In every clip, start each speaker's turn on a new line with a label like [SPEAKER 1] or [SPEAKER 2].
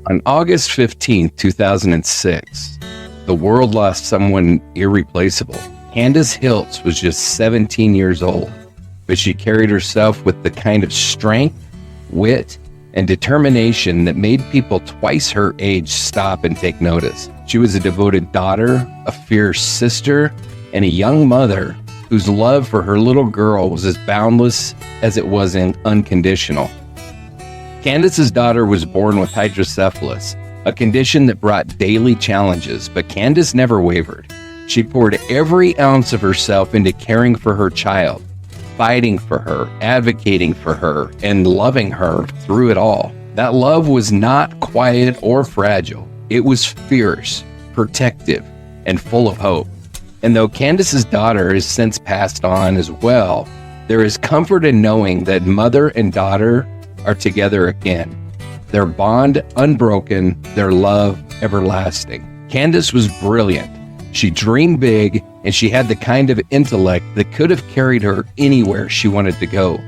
[SPEAKER 1] On August 15, 2006, the world lost someone irreplaceable. Candace Hiltz was just 17 years old, but she carried herself with the kind of strength, wit, and determination that made people twice her age stop and take notice. She was a devoted daughter, a fierce sister, and a young mother whose love for her little girl was as boundless as it was unconditional. Candace's daughter was born with hydrocephalus, a condition that brought daily challenges, but Candace never wavered. She poured every ounce of herself into caring for her child, fighting for her, advocating for her, and loving her through it all. That love was not quiet or fragile. It was fierce, protective, and full of hope. And though Candace's daughter has since passed on as well, there is comfort in knowing that mother and daughter are together again. Their bond unbroken, their love everlasting. Candace was brilliant. She dreamed big, and she had the kind of intellect that could have carried her anywhere she wanted to go.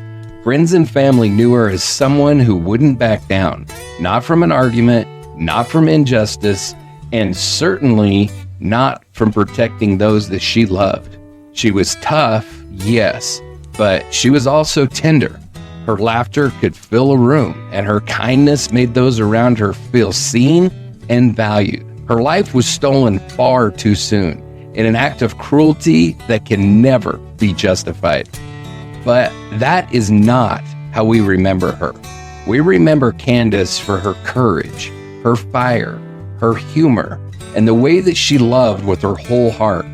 [SPEAKER 1] Friends and family knew her as someone who wouldn't back down, not from an argument, not from injustice, and certainly not from protecting those that she loved. She was tough, yes, but she was also tender. Her laughter could fill a room, and her kindness made those around her feel seen and valued. Her life was stolen far too soon, in an act of cruelty that can never be justified. But that is not how we remember her. We remember Candace for her courage, her fire, her humor, and the way that she loved with her whole heart.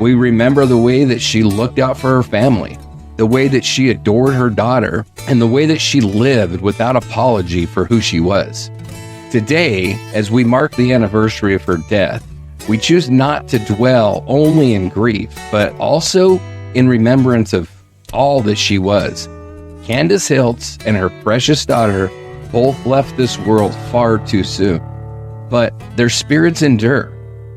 [SPEAKER 1] We remember the way that she looked out for her family, the way that she adored her daughter, and the way that she lived without apology for who she was. Today, as we mark the anniversary of her death, we choose not to dwell only in grief, but also in remembrance of all that she was. Candace Hiltz and her precious daughter both left this world far too soon, but their spirits endure.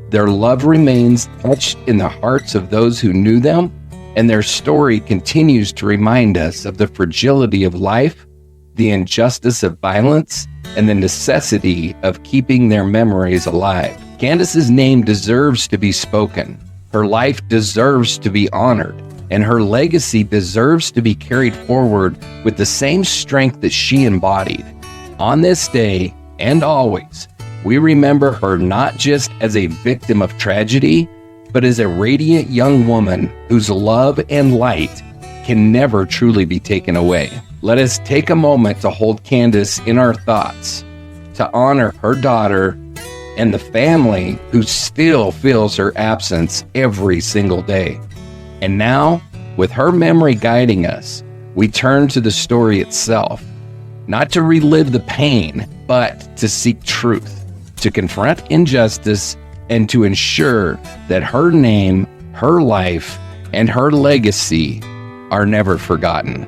[SPEAKER 1] Their love remains etched in the hearts of those who knew them, and their story continues to remind us of the fragility of life, the injustice of violence, and the necessity of keeping their memories alive. Candace's name deserves to be spoken. Her life deserves to be honored, and her legacy deserves to be carried forward with the same strength that she embodied. On this day, and always, we remember her not just as a victim of tragedy, but as a radiant young woman whose love and light can never truly be taken away. Let us take a moment to hold Candace in our thoughts, to honor her daughter and the family who still feels her absence every single day. And now, with her memory guiding us, we turn to the story itself, not to relive the pain, but to seek truth, to confront injustice, and to ensure that her name, her life, and her legacy are never forgotten.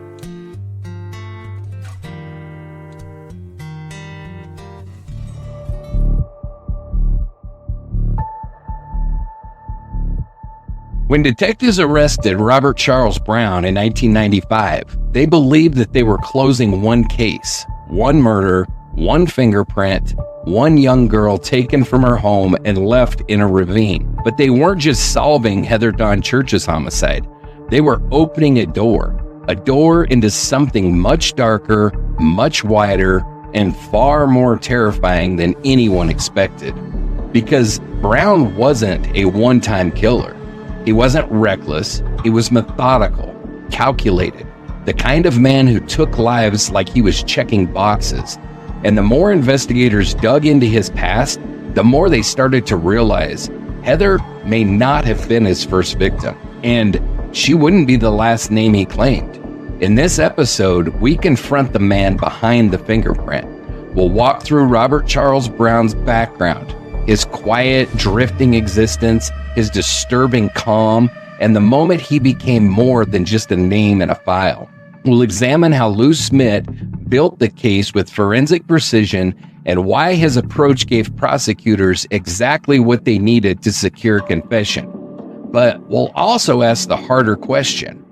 [SPEAKER 1] When detectives arrested Robert Charles Browne in 1995, they believed that they were closing one case, one murder, one fingerprint, one young girl taken from her home and left in a ravine. But they weren't just solving Heather Dawn Church's homicide. They were opening a door into something much darker, much wider, and far more terrifying than anyone expected. Because Browne wasn't a one-time killer. He wasn't reckless. He was methodical, calculated, the kind of man who took lives like he was checking boxes. And the more investigators dug into his past, the more they started to realize Heather may not have been his first victim, and she wouldn't be the last name he claimed. In this episode, we confront the man behind the fingerprint. We'll walk through Robert Charles Browne's background, his quiet, drifting existence, his disturbing calm, and the moment he became more than just a name in a file. We'll examine how Lou Smit built the case with forensic precision and why his approach gave prosecutors exactly what they needed to secure confession. But we'll also ask the harder question: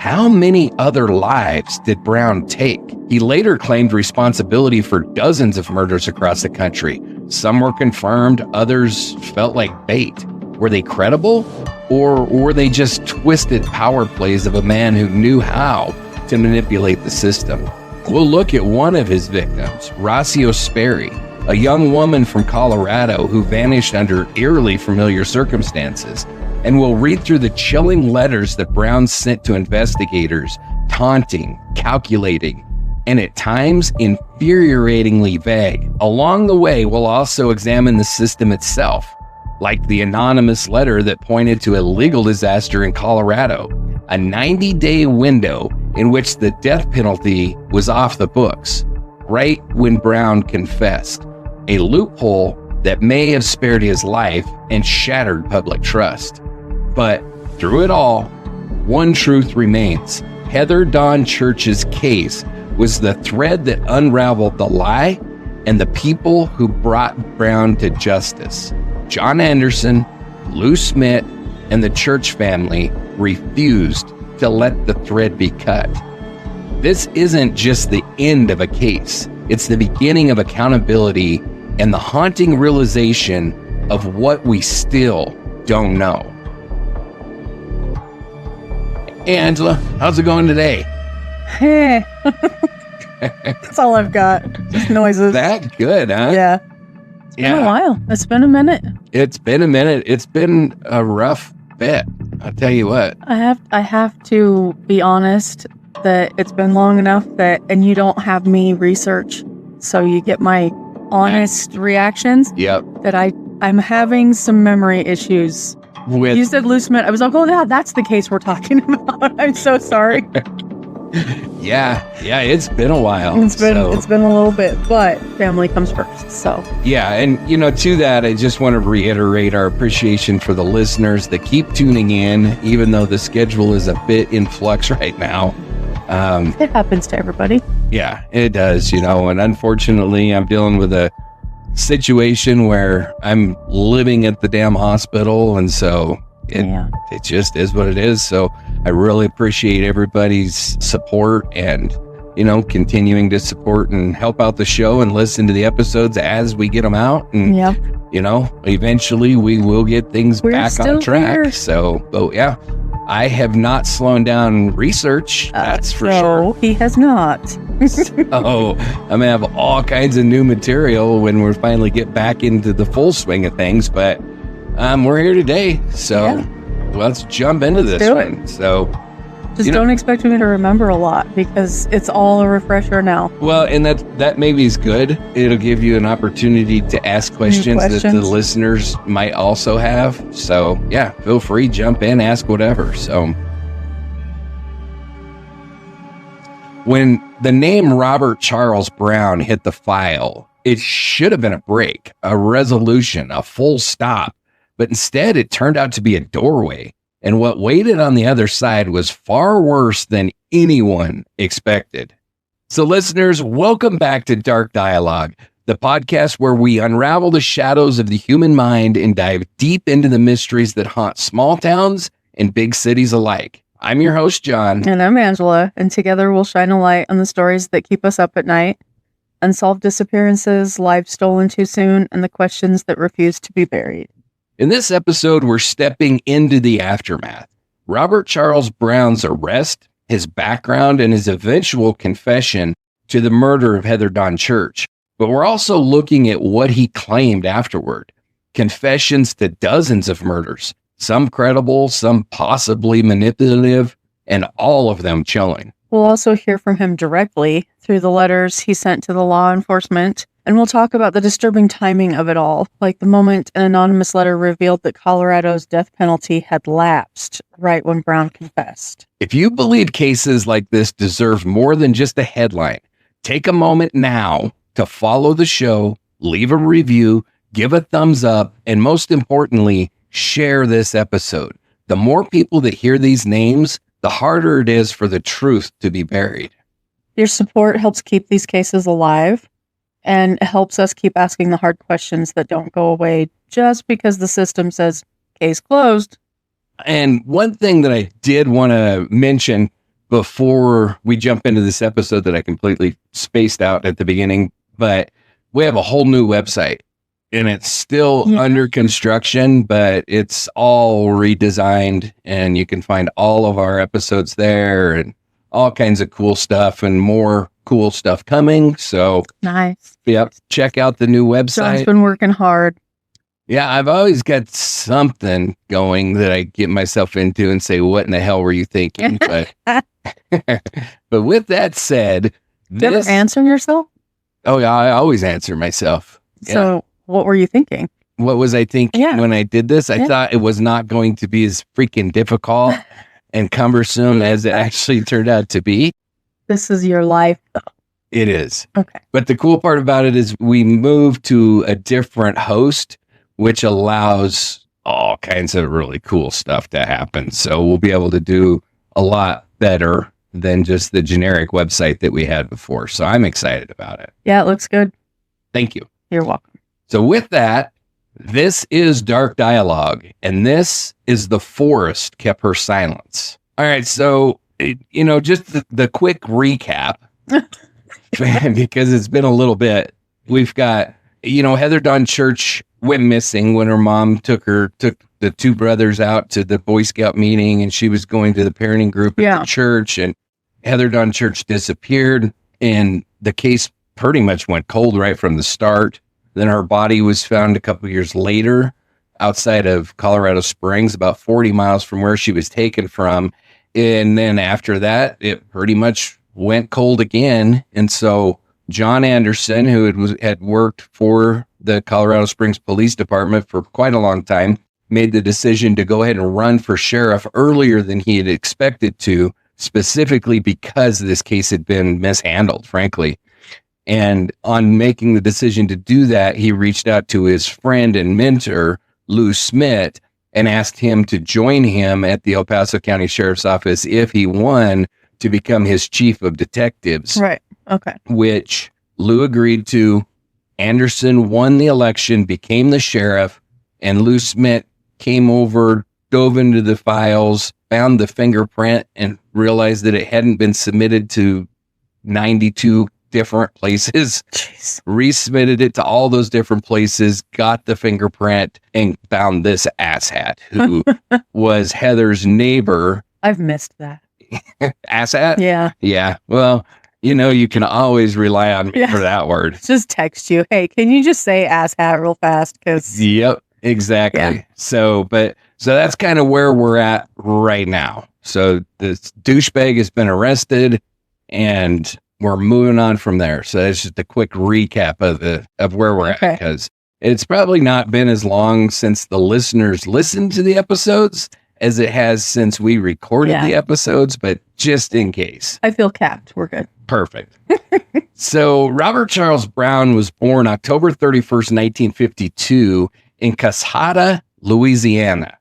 [SPEAKER 1] How many other lives did Browne take? He later claimed responsibility for dozens of murders across the country. Some were confirmed, others felt like bait. Were they credible? Or were they just twisted power plays of a man who knew how to manipulate the system? We'll look at one of his victims, Rocio Sperry, a young woman from Colorado who vanished under eerily familiar circumstances. And we'll read through the chilling letters that Browne sent to investigators, taunting, calculating, and at times infuriatingly vague. Along the way, we'll also examine the system itself, like the anonymous letter that pointed to a legal disaster in Colorado, a 90-day window in which the death penalty was off the books, right when Browne confessed, a loophole that may have spared his life and shattered public trust. But through it all, one truth remains. Heather Dawn Church's case was the thread that unraveled the lie and the people who brought Browne to justice. John Anderson, Lou Smit, and the Church family refused to let the thread be cut. This isn't just the end of a case. It's the beginning of accountability and the haunting realization of what we still don't know. Hey, Angela, how's it going today?
[SPEAKER 2] Hey. That's all I've got. Just noises.
[SPEAKER 1] That good, huh?
[SPEAKER 2] Yeah. It's been a while. It's been a minute.
[SPEAKER 1] It's been a minute. It's been a rough bit. I'll tell you what.
[SPEAKER 2] I have to be honest that it's been long enough and you don't have me research, so you get my honest reactions.
[SPEAKER 1] Yep.
[SPEAKER 2] That I'm having some memory issues. You said Lou Smit. I was like, oh yeah, that's the case we're talking about. I'm so sorry.
[SPEAKER 1] Yeah, it's been a while.
[SPEAKER 2] It's been a little bit, but family comes first. So
[SPEAKER 1] yeah, and to that, I just want to reiterate our appreciation for the listeners that keep tuning in, even though the schedule is a bit in flux right now.
[SPEAKER 2] It happens to everybody.
[SPEAKER 1] Yeah, it does. And unfortunately, I'm dealing with a situation where I'm living at the damn hospital, and so it just is what it is. So I really appreciate everybody's support and continuing to support and help out the show and listen to the episodes as we get them out, and eventually we will get things back on track here. So but yeah, I have not slowed down research, that's for sure.
[SPEAKER 2] He has not.
[SPEAKER 1] So I'm gonna have all kinds of new material when we finally get back into the full swing of things, but we're here today, so let's jump into this one. So
[SPEAKER 2] just don't expect me to remember a lot, because it's all a refresher now.
[SPEAKER 1] Well, and that maybe is good. It'll give you an opportunity to ask questions that the listeners might also have. So yeah, feel free, jump in, ask whatever. So when the name Robert Charles Browne hit the file, it should have been a break, a resolution, a full stop. But instead, it turned out to be a doorway. And what waited on the other side was far worse than anyone expected. So listeners, welcome back to Dark Dialogue, the podcast where we unravel the shadows of the human mind and dive deep into the mysteries that haunt small towns and big cities alike. I'm your host, John.
[SPEAKER 2] And I'm Angela. And together we'll shine a light on the stories that keep us up at night, unsolved disappearances, lives stolen too soon, and the questions that refuse to be buried.
[SPEAKER 1] In this episode, we're stepping into the aftermath. Robert Charles Browne's arrest, his background, and his eventual confession to the murder of Heather Dawn Church. But we're also looking at what he claimed afterward. Confessions to dozens of murders, some credible, some possibly manipulative, and all of them chilling.
[SPEAKER 2] We'll also hear from him directly through the letters he sent to the law enforcement. And we'll talk about the disturbing timing of it all, like the moment an anonymous letter revealed that Colorado's death penalty had lapsed right when Browne confessed.
[SPEAKER 1] If you believe cases like this deserve more than just a headline, take a moment now to follow the show, leave a review, give a thumbs up, and most importantly, share this episode. The more people that hear these names, the harder it is for the truth to be buried.
[SPEAKER 2] Your support helps keep these cases alive. And it helps us keep asking the hard questions that don't go away just because the system says, case closed.
[SPEAKER 1] And one thing that I did want to mention before we jump into this episode that I completely spaced out at the beginning, but we have a whole new website and it's still under construction, but it's all redesigned and you can find all of our episodes there and all kinds of cool stuff and more cool stuff coming. So
[SPEAKER 2] nice.
[SPEAKER 1] Yep. Check out the new website.
[SPEAKER 2] John's been working hard.
[SPEAKER 1] Yeah, I've always got something going that I get myself into and say, what in the hell were you thinking? But, but with that said,
[SPEAKER 2] Do you ever answer yourself?
[SPEAKER 1] Oh, yeah, I always answer myself.
[SPEAKER 2] So what were you thinking?
[SPEAKER 1] What was I thinking when I did this? I thought it was not going to be as freaking difficult and cumbersome as it actually turned out to be.
[SPEAKER 2] This is your life, though.
[SPEAKER 1] It is.
[SPEAKER 2] Okay.
[SPEAKER 1] But the cool part about it is we moved to a different host, which allows all kinds of really cool stuff to happen. So we'll be able to do a lot better than just the generic website that we had before. So I'm excited about it.
[SPEAKER 2] Yeah, it looks good.
[SPEAKER 1] Thank you.
[SPEAKER 2] You're welcome.
[SPEAKER 1] So with that, this is Dark Dialogue, and this is The Forest Kept Her Silence. All right, so, just the quick recap, because it's been a little bit. We've got, Heather Dawn Church went missing when her mom took the two brothers out to the Boy Scout meeting, and she was going to the parenting group at the church, and Heather Dawn Church disappeared, and the case pretty much went cold right from the start. Then her body was found a couple years later outside of Colorado Springs, about 40 miles from where she was taken from. And then after that, it pretty much went cold again. And so John Anderson, who had worked for the Colorado Springs Police Department for quite a long time, made the decision to go ahead and run for sheriff earlier than he had expected to, specifically because this case had been mishandled, frankly. And on making the decision to do that, he reached out to his friend and mentor, Lou Smit, and asked him to join him at the El Paso County Sheriff's Office if he won to become his chief of detectives.
[SPEAKER 2] Right. Okay.
[SPEAKER 1] Which Lou agreed to. Anderson won the election, became the sheriff, and Lou Smit came over, dove into the files, found the fingerprint, and realized that it hadn't been submitted to 92 different places. Jeez. Resubmitted it to all those different places, got the fingerprint, and found this asshat who was Heather's neighbor.
[SPEAKER 2] I've missed that.
[SPEAKER 1] Asshat?
[SPEAKER 2] Yeah.
[SPEAKER 1] Yeah. Well, you can always rely on me for that word.
[SPEAKER 2] Just text you. Hey, can you just say asshat real fast?
[SPEAKER 1] Yep, exactly. Yeah. So that's kind of where we're at right now. So this douchebag has been arrested and we're moving on from there. So that's just a quick recap of where we're at, because it's probably not been as long since the listeners listened to the episodes as it has since we recorded the episodes, but just in case.
[SPEAKER 2] I feel capped. We're good.
[SPEAKER 1] Perfect. So Robert Charles Browne was born October 31st, 1952 in Casada, Louisiana.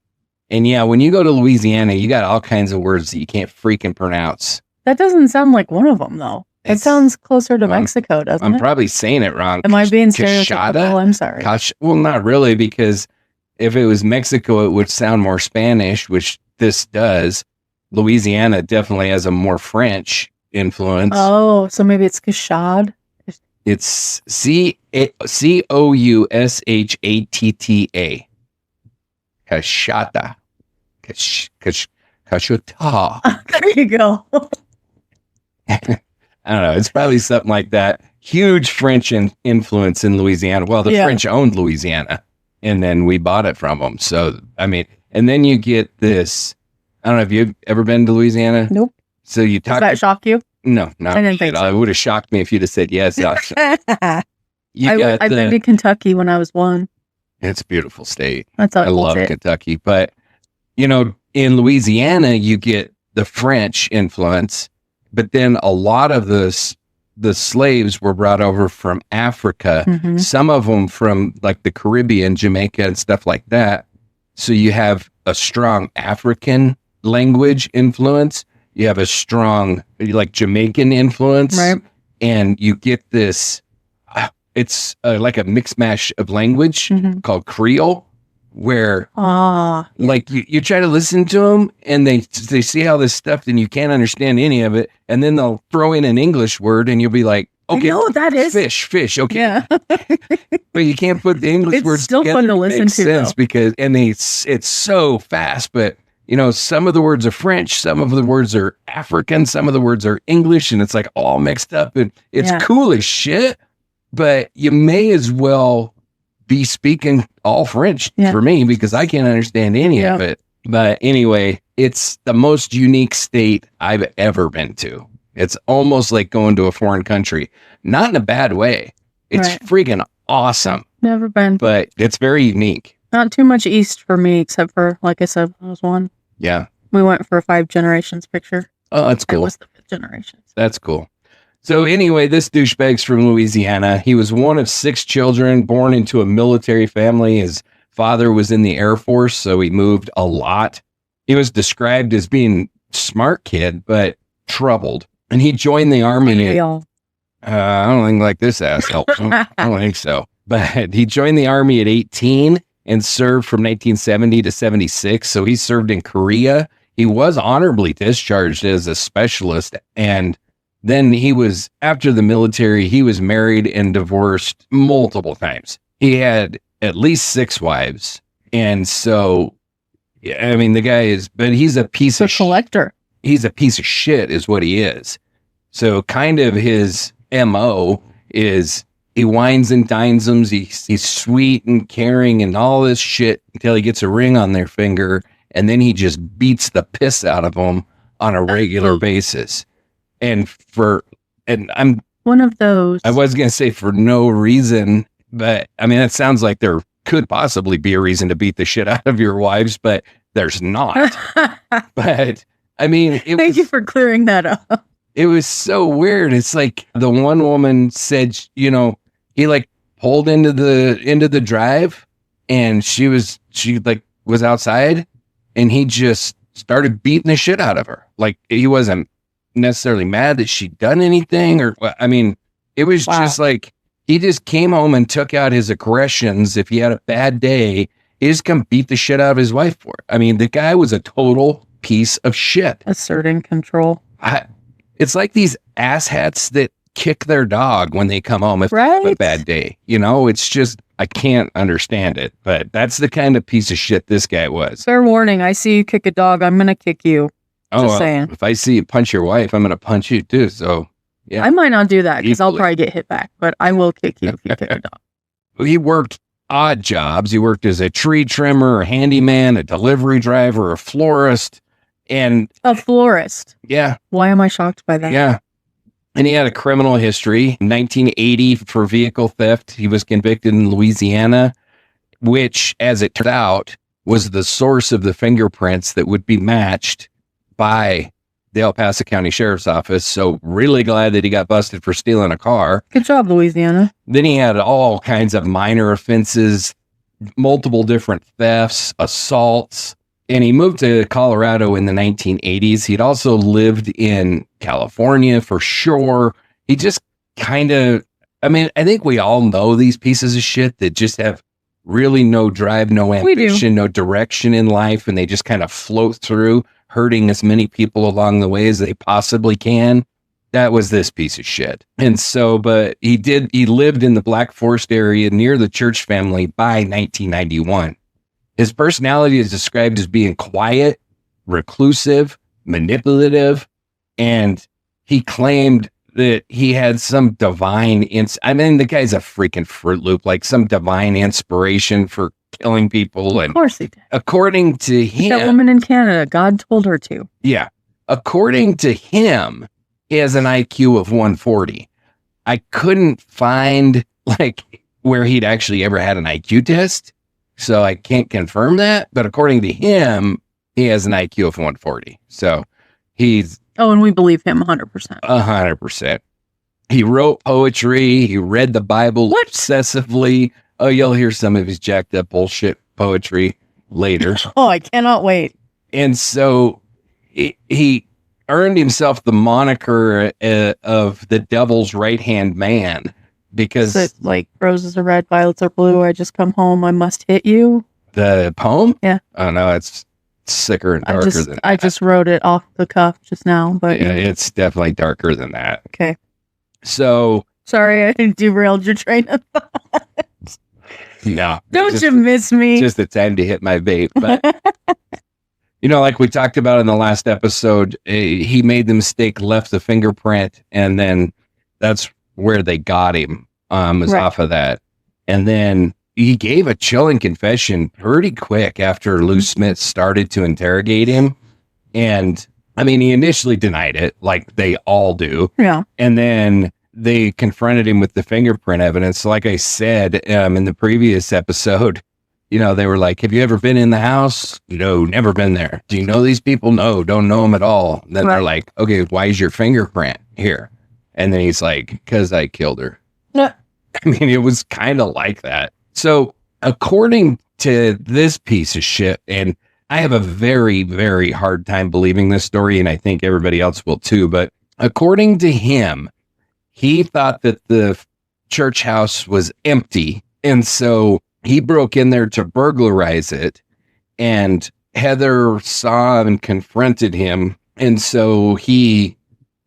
[SPEAKER 1] And yeah, when you go to Louisiana, you got all kinds of words that you can't freaking pronounce.
[SPEAKER 2] That doesn't sound like one of them, though. It sounds closer to Mexico, doesn't it?
[SPEAKER 1] I'm probably saying it wrong.
[SPEAKER 2] Am I being stereotypical? I'm sorry.
[SPEAKER 1] Well, not really, because if it was Mexico, it would sound more Spanish, which this does. Louisiana definitely has a more French influence.
[SPEAKER 2] Oh, so maybe it's Cashad?
[SPEAKER 1] It's Cousatta. Cashata. Cashata.
[SPEAKER 2] There you go.
[SPEAKER 1] I don't know. It's probably something like that. Huge French influence in Louisiana. Well, the French owned Louisiana, and then we bought it from them. So, and then you get this. I don't know. Have you ever been to Louisiana?
[SPEAKER 2] Nope.
[SPEAKER 1] So you talk.
[SPEAKER 2] Does that shock you?
[SPEAKER 1] No, not.
[SPEAKER 2] I didn't think so.
[SPEAKER 1] It would have shocked me if you'd have said yes.
[SPEAKER 2] I've been to Kentucky when I was 1.
[SPEAKER 1] It's a beautiful state.
[SPEAKER 2] I
[SPEAKER 1] love Kentucky, but in Louisiana you get the French influence. But then a lot of the slaves were brought over from Africa, some of them from like the Caribbean, Jamaica and stuff like that. So you have a strong African language influence. You have a strong like Jamaican influence.
[SPEAKER 2] Right.
[SPEAKER 1] And you get this, it's like a mix mash of language called Creole. where
[SPEAKER 2] Ah,
[SPEAKER 1] like you try to listen to them and they see all this stuff and you can't understand any of it. And then they'll throw in an English word and you'll be like, okay,
[SPEAKER 2] I know what that is.
[SPEAKER 1] Fish. Okay.
[SPEAKER 2] Yeah.
[SPEAKER 1] But you can't put the English
[SPEAKER 2] It's
[SPEAKER 1] words
[SPEAKER 2] still
[SPEAKER 1] together
[SPEAKER 2] fun to listen
[SPEAKER 1] make
[SPEAKER 2] to,
[SPEAKER 1] sense
[SPEAKER 2] though.
[SPEAKER 1] because, and it's so fast, but you know, some of the words are French, some of the words are African, some of the words are English, and it's like all mixed up and it's
[SPEAKER 2] Yeah.
[SPEAKER 1] cool as shit, but you may as well be speaking all French
[SPEAKER 2] Yeah.
[SPEAKER 1] for me because I can't understand any of it. But anyway, it's the most unique state I've ever been to. It's almost like going to a foreign country, not in a bad way. It's
[SPEAKER 2] Right.
[SPEAKER 1] freaking awesome,
[SPEAKER 2] Never been.
[SPEAKER 1] but it's very unique.
[SPEAKER 2] Not too much east for me, except for, like I said, when I was one.
[SPEAKER 1] Yeah.
[SPEAKER 2] We went for a 5 generations picture.
[SPEAKER 1] Oh, that's
[SPEAKER 2] It
[SPEAKER 1] cool.
[SPEAKER 2] was the 5th generation.
[SPEAKER 1] That's cool. So anyway, this douchebag's from Louisiana. He was one of 6 children born into a military family. His father was in the Air Force, so he moved a lot. He was described as being smart kid, but troubled. And he joined the army.
[SPEAKER 2] We all.
[SPEAKER 1] I don't think like this ass helps. I don't think so. But he joined the army at 18 and served from 1970 to 76. So he served in Korea. He was honorably discharged as a specialist. And then he was, after the military, he was married and divorced multiple times. He had at least 6 wives. And so, yeah, I mean, the guy is, but he's a piece
[SPEAKER 2] The
[SPEAKER 1] of
[SPEAKER 2] collector.
[SPEAKER 1] he's a piece of shit is what he is. So kind of his MO is he wines and dines them. He's sweet and caring and all this shit until he gets a ring on their finger. And then he just beats the piss out of them on a regular basis. And I'm
[SPEAKER 2] One of those.
[SPEAKER 1] I was going to say for no reason, but I mean, it sounds like there could possibly be a reason to beat the shit out of your wives, but there's not. But I mean,
[SPEAKER 2] Thank you for clearing that up.
[SPEAKER 1] it was so weird. It's like the one woman said, you know, he like pulled into the drive and she was outside and he just started beating the shit out of her. Like he wasn't necessarily mad that she'd done anything or I mean, it was just like he just came home and took out his aggressions. If he had a bad day, he just come beat the shit out of his wife for it. I mean, the guy was a total piece of shit.
[SPEAKER 2] Asserting control.
[SPEAKER 1] It's like these asshats that kick their dog when they come home if they have a
[SPEAKER 2] Right?
[SPEAKER 1] bad day. You know, it's just, I can't understand it. But that's the kind of piece of shit this guy was.
[SPEAKER 2] Fair warning. I see you kick a dog. I'm going to kick you. Just saying.
[SPEAKER 1] If I see you punch your wife, I'm going to punch you too. So, yeah.
[SPEAKER 2] I might not do that because I'll
[SPEAKER 1] Equally.
[SPEAKER 2] probably get hit back, but I will kick you if you kick a dog.
[SPEAKER 1] He worked odd jobs. He worked as a tree trimmer, a handyman, a delivery driver, a florist. And
[SPEAKER 2] A florist.
[SPEAKER 1] yeah,
[SPEAKER 2] Why am I shocked by that?
[SPEAKER 1] yeah. And he had a criminal history. 1980 for vehicle theft. He was convicted in Louisiana, which, as it turned out, was the source of the fingerprints that would be matched by the El Paso County Sheriff's Office. So really glad that he got busted for stealing a car.
[SPEAKER 2] Good job, Louisiana.
[SPEAKER 1] Then he had all kinds of minor offenses, multiple different thefts, assaults. And he moved to Colorado in the 1980s. He'd also lived in California for sure. He just kind of, I mean, I think we all know these pieces of shit that just have really no drive, no
[SPEAKER 2] We do.
[SPEAKER 1] ambition, no direction in life. And they just kind of float through, hurting as many people along the way as they possibly can. That was this piece of shit. And so, but he lived in the Black Forest area near the Church family by 1991. His personality is described as being quiet, reclusive, manipulative, and he claimed that he had some divine I mean, the guy's a freaking Fruit Loop, like some divine inspiration for killing people.
[SPEAKER 2] Of
[SPEAKER 1] And
[SPEAKER 2] course he did.
[SPEAKER 1] according to him,
[SPEAKER 2] That woman in Canada, God told her to.
[SPEAKER 1] yeah, according to him, he has an IQ of 140. I couldn't find like where he'd actually ever had an IQ test. So I can't confirm that, but according to him, he has an IQ of 140. So he's
[SPEAKER 2] Oh, and we believe him 100%.
[SPEAKER 1] 100%. He wrote poetry. He read the Bible
[SPEAKER 2] What?
[SPEAKER 1] obsessively. Oh, you'll hear some of his jacked up bullshit poetry later.
[SPEAKER 2] Oh, I cannot wait.
[SPEAKER 1] And so he earned himself the moniker of the devil's right-hand man because
[SPEAKER 2] Is it like roses are red, violets are blue? I just come home. I must hit you.
[SPEAKER 1] The poem?
[SPEAKER 2] Yeah.
[SPEAKER 1] Oh no, it's sicker and darker than that.
[SPEAKER 2] I just wrote it off the cuff just now, but
[SPEAKER 1] yeah, it's definitely darker than that.
[SPEAKER 2] Okay.
[SPEAKER 1] So
[SPEAKER 2] sorry, I derailed your train of thought.
[SPEAKER 1] No.
[SPEAKER 2] Don't you miss me?
[SPEAKER 1] Just the time to hit my vape. But like we talked about in the last episode, he made the mistake, left the fingerprint, and then that's where they got him. Was
[SPEAKER 2] Right.
[SPEAKER 1] off of that. And then he gave a chilling confession pretty quick after Lou Smit started to interrogate him. And I mean, he initially denied it, like they all do.
[SPEAKER 2] Yeah.
[SPEAKER 1] And then they confronted him with the fingerprint evidence. Like I said in the previous episode, they were like, have you ever been in the house? No, never been there. Do you know these people? No, don't know them at all. And then they're like, okay, why is your fingerprint here? And then he's like, because I killed her.
[SPEAKER 2] Yeah.
[SPEAKER 1] I mean, it was kind of like that. So according to this piece of shit, and I have a very, very hard time believing this story, and I think everybody else will too, but according to him, he thought that the church house was empty, and so he broke in there to burglarize it, and Heather saw and confronted him, and so he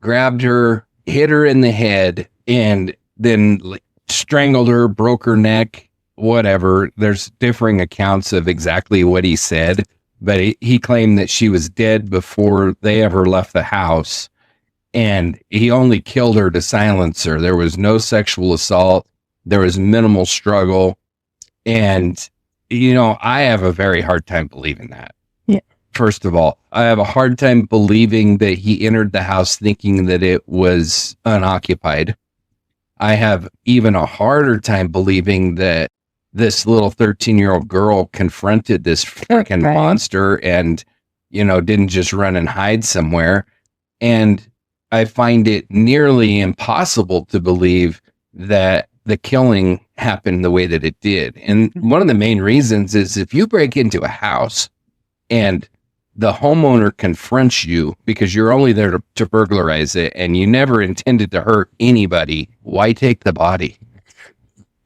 [SPEAKER 1] grabbed her, hit her in the head, and then strangled her, broke her neck, whatever. There's differing accounts of exactly what he said, but he claimed that she was dead before they ever left the house, and he only killed her to silence her. There was no sexual assault. There was minimal struggle. And, I have a very hard time believing that.
[SPEAKER 2] Yeah.
[SPEAKER 1] First of all, I have a hard time believing that he entered the house thinking that it was unoccupied. I have even a harder time believing that this little 13-year-old girl confronted this freaking monster and, didn't just run and hide somewhere. And I find it nearly impossible to believe that the killing happened the way that it did. And one of the main reasons is if you break into a house and the homeowner confronts you because you're only there to burglarize it and you never intended to hurt anybody, why take the body?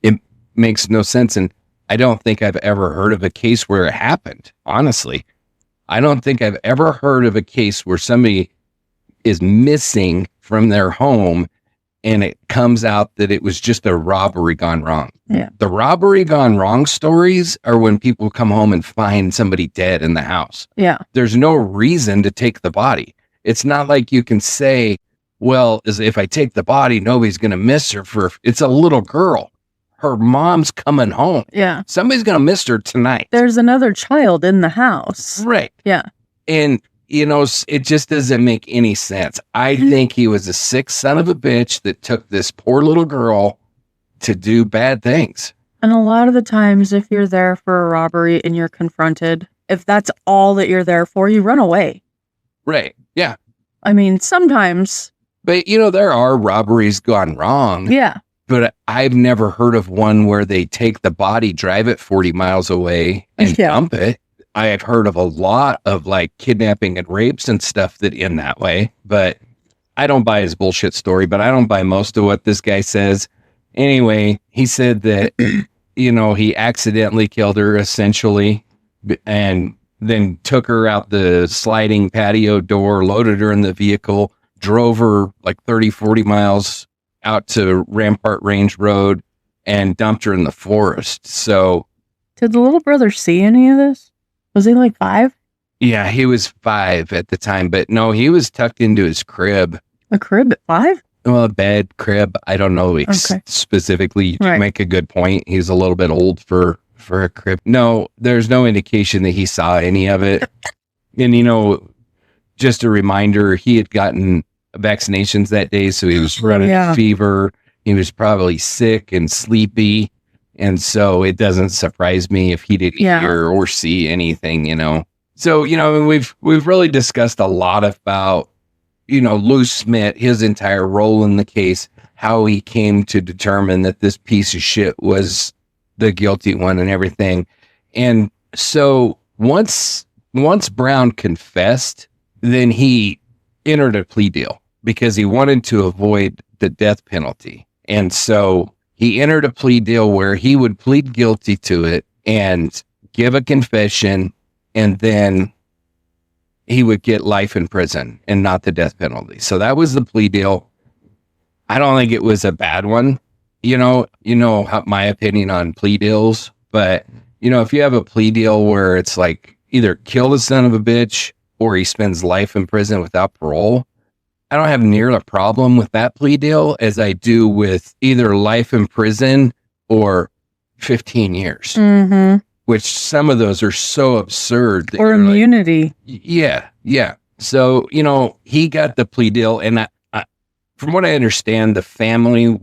[SPEAKER 1] It makes no sense. And I don't think I've ever heard of a case where it happened. Honestly, I don't think I've ever heard of a case where somebody is missing from their home and it comes out that it was just a robbery gone wrong.
[SPEAKER 2] Yeah.
[SPEAKER 1] The robbery gone wrong stories are when people come home and find somebody dead in the house.
[SPEAKER 2] Yeah.
[SPEAKER 1] There's no reason to take the body. It's not like you can say, well, if I take the body, nobody's going to miss her it's a little girl. Her mom's coming home.
[SPEAKER 2] Yeah.
[SPEAKER 1] Somebody's going to miss her tonight.
[SPEAKER 2] There's another child in the house.
[SPEAKER 1] Right.
[SPEAKER 2] Yeah.
[SPEAKER 1] And it just doesn't make any sense. I think he was a sick son of a bitch that took this poor little girl to do bad things.
[SPEAKER 2] And a lot of the times, if you're there for a robbery and you're confronted, if that's all that you're there for, you run away.
[SPEAKER 1] Right. Yeah.
[SPEAKER 2] I mean, sometimes.
[SPEAKER 1] But, there are robberies gone wrong.
[SPEAKER 2] Yeah.
[SPEAKER 1] But I've never heard of one where they take the body, drive it 40 miles away, and dump it. I have heard of a lot of kidnapping and rapes and stuff that end that way, but I don't buy his bullshit story, but I don't buy most of what this guy says. Anyway, he said that, he accidentally killed her essentially and then took her out the sliding patio door, loaded her in the vehicle, drove her 30, 40 miles out to Rampart Range Road and dumped her in the forest. So
[SPEAKER 2] did the little brother see any of this? Was he 5?
[SPEAKER 1] Yeah, he was 5 at the time, but no, he was tucked into his crib.
[SPEAKER 2] A crib at 5?
[SPEAKER 1] Well, a bed, crib. I don't know specifically. You make a good point. He's a little bit old for a crib. No, there's no indication that he saw any of it. And, just a reminder, he had gotten vaccinations that day, so he was running a fever. He was probably sick and sleepy. And so it doesn't surprise me if he didn't hear or see anything, So, we've really discussed a lot about, Lou Smit, his entire role in the case, how he came to determine that this piece of shit was the guilty one and everything. And so once Browne confessed, then he entered a plea deal because he wanted to avoid the death penalty. And so he entered a plea deal where he would plead guilty to it and give a confession, and then he would get life in prison and not the death penalty. So that was the plea deal. I don't think it was a bad one. You know how my opinion on plea deals, but if you have a plea deal where it's like either kill the son of a bitch or he spends life in prison without parole, I don't have near a problem with that plea deal as I do with either life in prison or 15 years, which some of those are so absurd.
[SPEAKER 2] Or immunity.
[SPEAKER 1] Like, yeah. So, he got the plea deal. And from what I understand, the family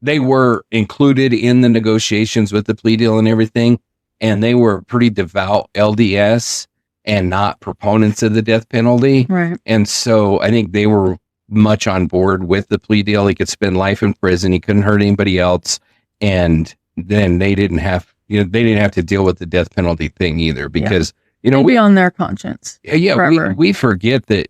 [SPEAKER 1] they were included in the negotiations with the plea deal and everything. And they were pretty devout LDS and not proponents of the death penalty.
[SPEAKER 2] Right.
[SPEAKER 1] And so I think they were much on board with the plea deal. He could spend life in prison. He couldn't hurt anybody else. And then they didn't have to deal with the death penalty thing either, because,
[SPEAKER 2] we on their conscience.
[SPEAKER 1] Yeah. We forget that,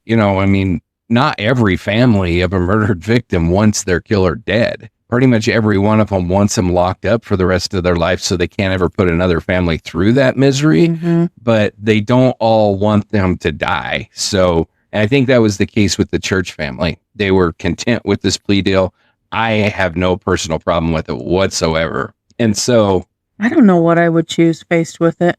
[SPEAKER 1] not every family of a murdered victim wants their killer dead. Pretty much every one of them wants them locked up for the rest of their life so they can't ever put another family through that misery, but they don't all want them to die. So, and I think that was the case with the Church family. They were content with this plea deal. I have no personal problem with it whatsoever. And so
[SPEAKER 2] I don't know what I would choose faced with it.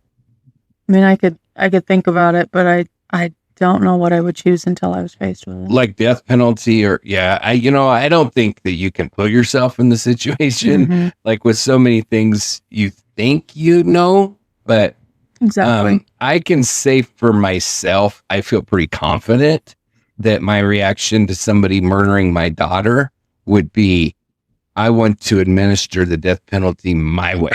[SPEAKER 2] I mean, I could think about it, but I don't know what I would choose until I was faced with it.
[SPEAKER 1] Like death penalty I don't think that you can put yourself in the situation like with so many things you think but
[SPEAKER 2] exactly.
[SPEAKER 1] I can say for myself, I feel pretty confident that my reaction to somebody murdering my daughter would be, I want to administer the death penalty my way.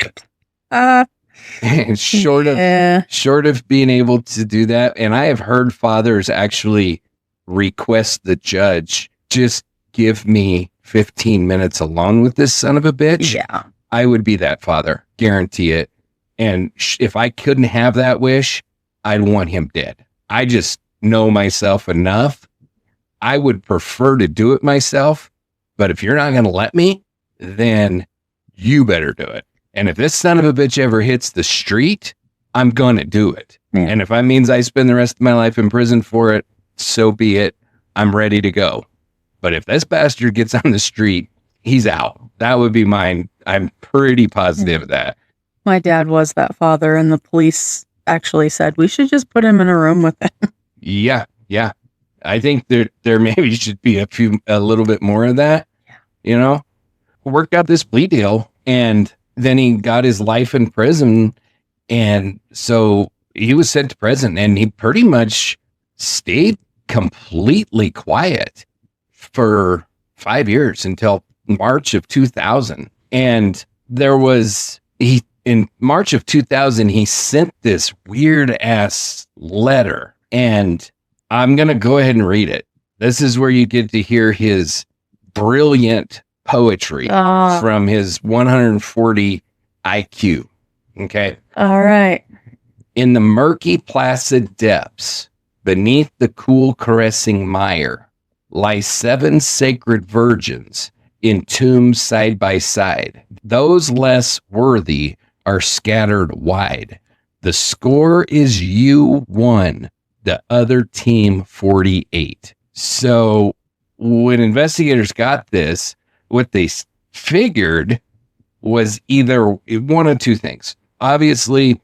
[SPEAKER 1] And short of being able to do that. And I have heard fathers actually request the judge, just give me 15 minutes alone with this son of a bitch.
[SPEAKER 2] Yeah.
[SPEAKER 1] I would be that father, guarantee it. And if I couldn't have that wish, I'd want him dead. I just know myself enough. I would prefer to do it myself, but if you're not going to let me, then you better do it. And if this son of a bitch ever hits the street, I'm going to do it.
[SPEAKER 2] Yeah.
[SPEAKER 1] And if that means I spend the rest of my life in prison for it, so be it. I'm ready to go. But if this bastard gets on the street, he's out. That would be mine. I'm pretty positive of that.
[SPEAKER 2] My dad was that father, and the police actually said we should just put him in a room with him.
[SPEAKER 1] Yeah. I think there maybe should be a little bit more of that. Worked out this plea deal, and then he got his life in prison. And so he was sent to prison, and he pretty much stayed completely quiet for 5 years until March of 2000. And in March of 2000, he sent this weird ass letter, and I'm going to go ahead and read it. This is where you get to hear his brilliant poetry from his 140 IQ. Okay.
[SPEAKER 2] All right.
[SPEAKER 1] In the murky, placid depths, beneath the cool, caressing mire, lie 7 sacred virgins in tombs side by side. Those less worthy are scattered wide. The score is you 1, the other team 48. So when investigators got this, what they figured was either one of two things. Obviously,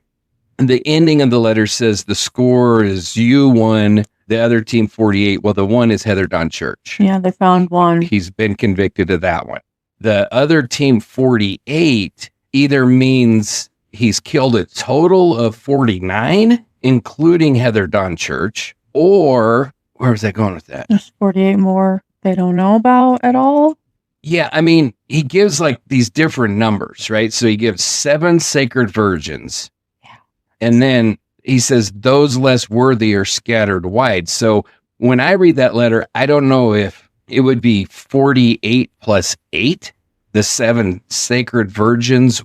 [SPEAKER 1] the ending of the letter says the score is you 1, the other team 48. Well, the 1 is Heather Don Church.
[SPEAKER 2] Yeah, they found one.
[SPEAKER 1] He's been convicted of that one. The other team 48 either means he's killed a total of 49, including Heather Don Church, or where was I going with that?
[SPEAKER 2] There's 48 more they don't know about at all.
[SPEAKER 1] Yeah, I mean, he gives like these different numbers, right? So he gives 7 sacred virgins.
[SPEAKER 2] Yeah.
[SPEAKER 1] And then he says those less worthy are scattered wide. So when I read that letter, I don't know if it would be 48 plus 8, the 7 sacred virgins,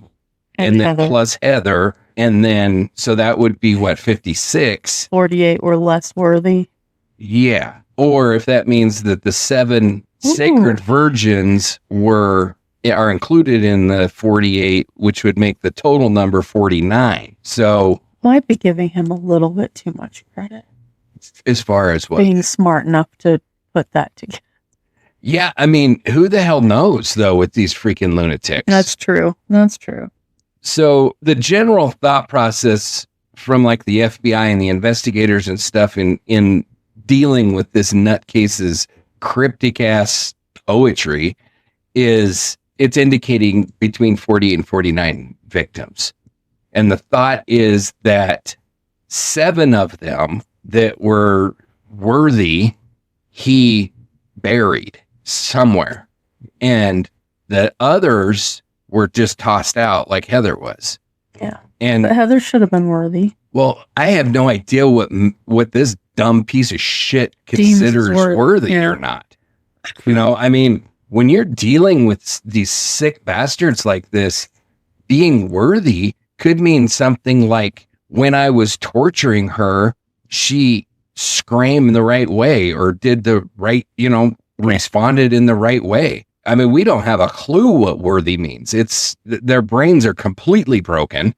[SPEAKER 1] and then
[SPEAKER 2] Heather.
[SPEAKER 1] plus Heather. And then, so that would be what, 56?
[SPEAKER 2] 48 were less worthy.
[SPEAKER 1] Yeah. Or if that means that the 7 sacred virgins are included in the 48, which would make the total number 49. So
[SPEAKER 2] Might be giving him a little bit too much credit.
[SPEAKER 1] As far as what?
[SPEAKER 2] Being smart enough to put that together.
[SPEAKER 1] Yeah, I mean, who the hell knows, though, with these freaking lunatics?
[SPEAKER 2] That's true. That's true.
[SPEAKER 1] So the general thought process from like the FBI and the investigators and stuff in dealing with this nutcase's cryptic ass poetry is it's indicating between 48 and 49 victims. And the thought is that 7 of them that were worthy, he buried somewhere. And the others were just tossed out like Heather was.
[SPEAKER 2] Yeah.
[SPEAKER 1] And
[SPEAKER 2] But Heather should have been worthy.
[SPEAKER 1] well, I have no idea what this dumb piece of shit considers worthy or not. You know, I mean, when you're dealing with these sick bastards like this, being worthy could mean something like when I was torturing her, she screamed the right way or did the right, responded in the right way. I mean, we don't have a clue what worthy means. It's their brains are completely broken.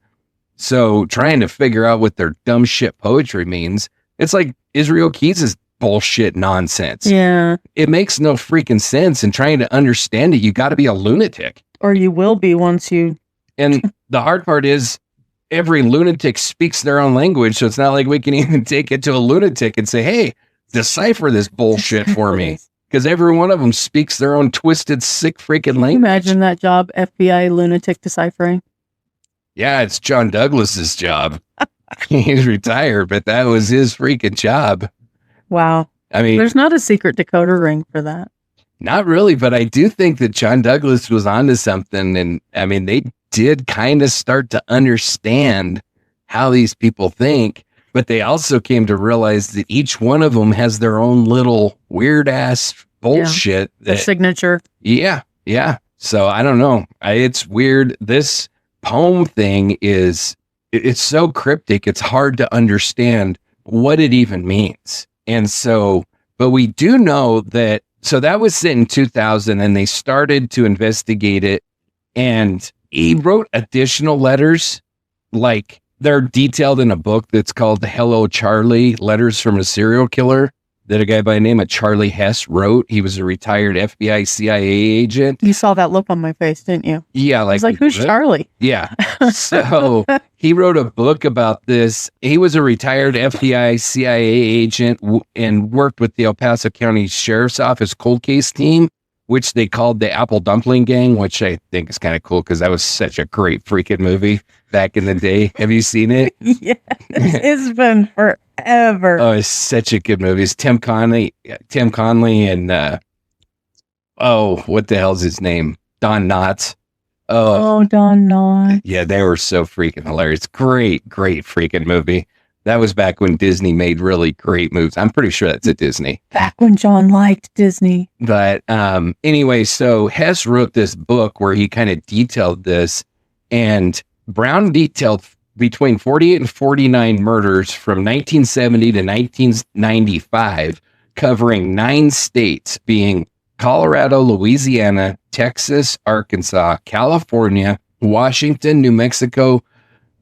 [SPEAKER 1] So trying to figure out what their dumb shit poetry means, it's like Israel Keys' bullshit nonsense.
[SPEAKER 2] Yeah.
[SPEAKER 1] It makes no freaking sense. And trying to understand it, you got to be a lunatic.
[SPEAKER 2] Or you will be once you...
[SPEAKER 1] And the hard part is every lunatic speaks their own language. So it's not like we can even take it to a lunatic and say, hey, decipher this bullshit for me. Because every one of them speaks their own twisted, sick freaking language.
[SPEAKER 2] Imagine that job, FBI lunatic deciphering.
[SPEAKER 1] Yeah, it's John Douglas's job. He's retired, but that was his freaking job.
[SPEAKER 2] Wow.
[SPEAKER 1] I mean,
[SPEAKER 2] there's not a secret decoder ring for that.
[SPEAKER 1] Not really, but I do think that John Douglas was onto something. And I mean, they did kind of start to understand how these people think, but they also came to realize that each one of them has their own little weird ass bullshit.
[SPEAKER 2] Yeah, their signature.
[SPEAKER 1] Yeah. Yeah. So I don't know. It's weird. This poem thing it's so cryptic. It's hard to understand what it even means. And so, but we do know that, so that was set in 2000 and they started to investigate it, and he wrote additional letters, like they're detailed in a book that's called Hello Charlie, Letters from a Serial Killer, that a guy by the name of Charlie Hess wrote. He was a retired FBI CIA agent.
[SPEAKER 2] You saw that look on my face, didn't you?
[SPEAKER 1] Yeah.
[SPEAKER 2] I was like, who's Charlie?
[SPEAKER 1] Yeah. So he wrote a book about this. He was a retired FBI CIA agent and worked with the El Paso County Sheriff's Office cold case team, which they called the Apple Dumpling Gang, which I think is kind of cool because that was such a great freaking movie back in the day. Have you seen it?
[SPEAKER 2] Yes. It's been forever.
[SPEAKER 1] Oh, it's such a good movie. It's Tim Conley and what the hell's his name? Don Knotts.
[SPEAKER 2] Oh, Don Knotts.
[SPEAKER 1] Yeah, they were so freaking hilarious. Great freaking movie. That was back when Disney made really great movies. I'm pretty sure that's at Disney.
[SPEAKER 2] Back when John liked Disney.
[SPEAKER 1] But anyway, so Hess wrote this book where he kind of detailed this, and Browne detailed between 48 and 49 murders from 1970 to 1995, covering 9 states, being Colorado, Louisiana, Texas, Arkansas, California, Washington, New Mexico,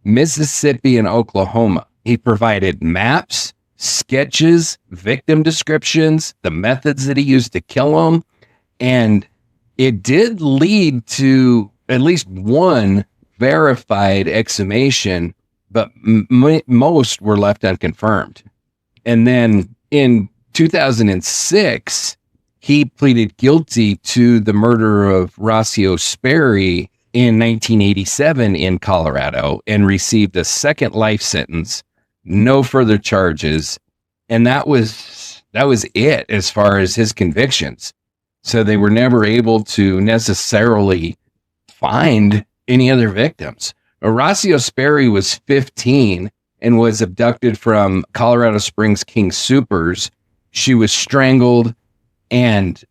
[SPEAKER 1] Mississippi, and Oklahoma. He provided maps, sketches, victim descriptions, the methods that he used to kill them. And it did lead to at least one verified exhumation, but most were left unconfirmed. And then in 2006, he pleaded guilty to the murder of Rocio Sperry in 1987 in Colorado and received a second life sentence. No further charges. And that was it as far as his convictions. So they were never able to necessarily find any other victims. Rocio Sperry was 15 and was abducted from Colorado Springs King Supers. She was strangled and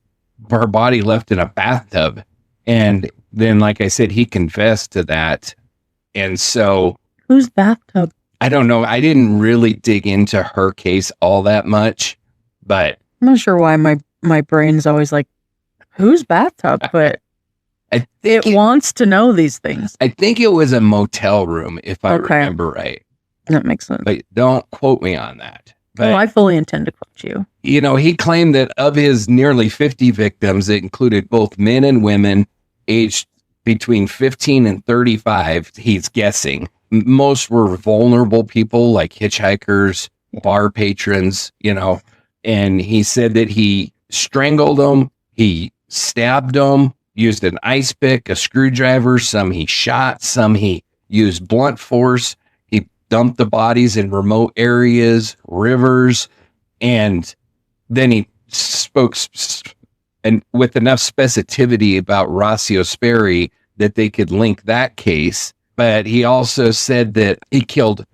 [SPEAKER 1] her body left in a bathtub. And then, like I said, he confessed to that. And so...
[SPEAKER 2] Whose bathtub?
[SPEAKER 1] I don't know. I didn't really dig into her case all that much, but...
[SPEAKER 2] I'm not sure why my brain's always like, whose bathtub? But it wants to know these things.
[SPEAKER 1] I think it was a motel room, if I remember right.
[SPEAKER 2] That makes sense.
[SPEAKER 1] but don't quote me on that. But,
[SPEAKER 2] I fully intend to quote you.
[SPEAKER 1] he claimed that of his nearly 50 victims, it included both men and women aged between 15 and 35, he's guessing. Most were vulnerable people like hitchhikers, bar patrons, and he said that he strangled them, he stabbed them, used an ice pick, a screwdriver, some he shot, some he used blunt force. He dumped the bodies in remote areas, rivers, and then he spoke and with enough specificity about Rocio Sperry that they could link that case. But he also said that he killed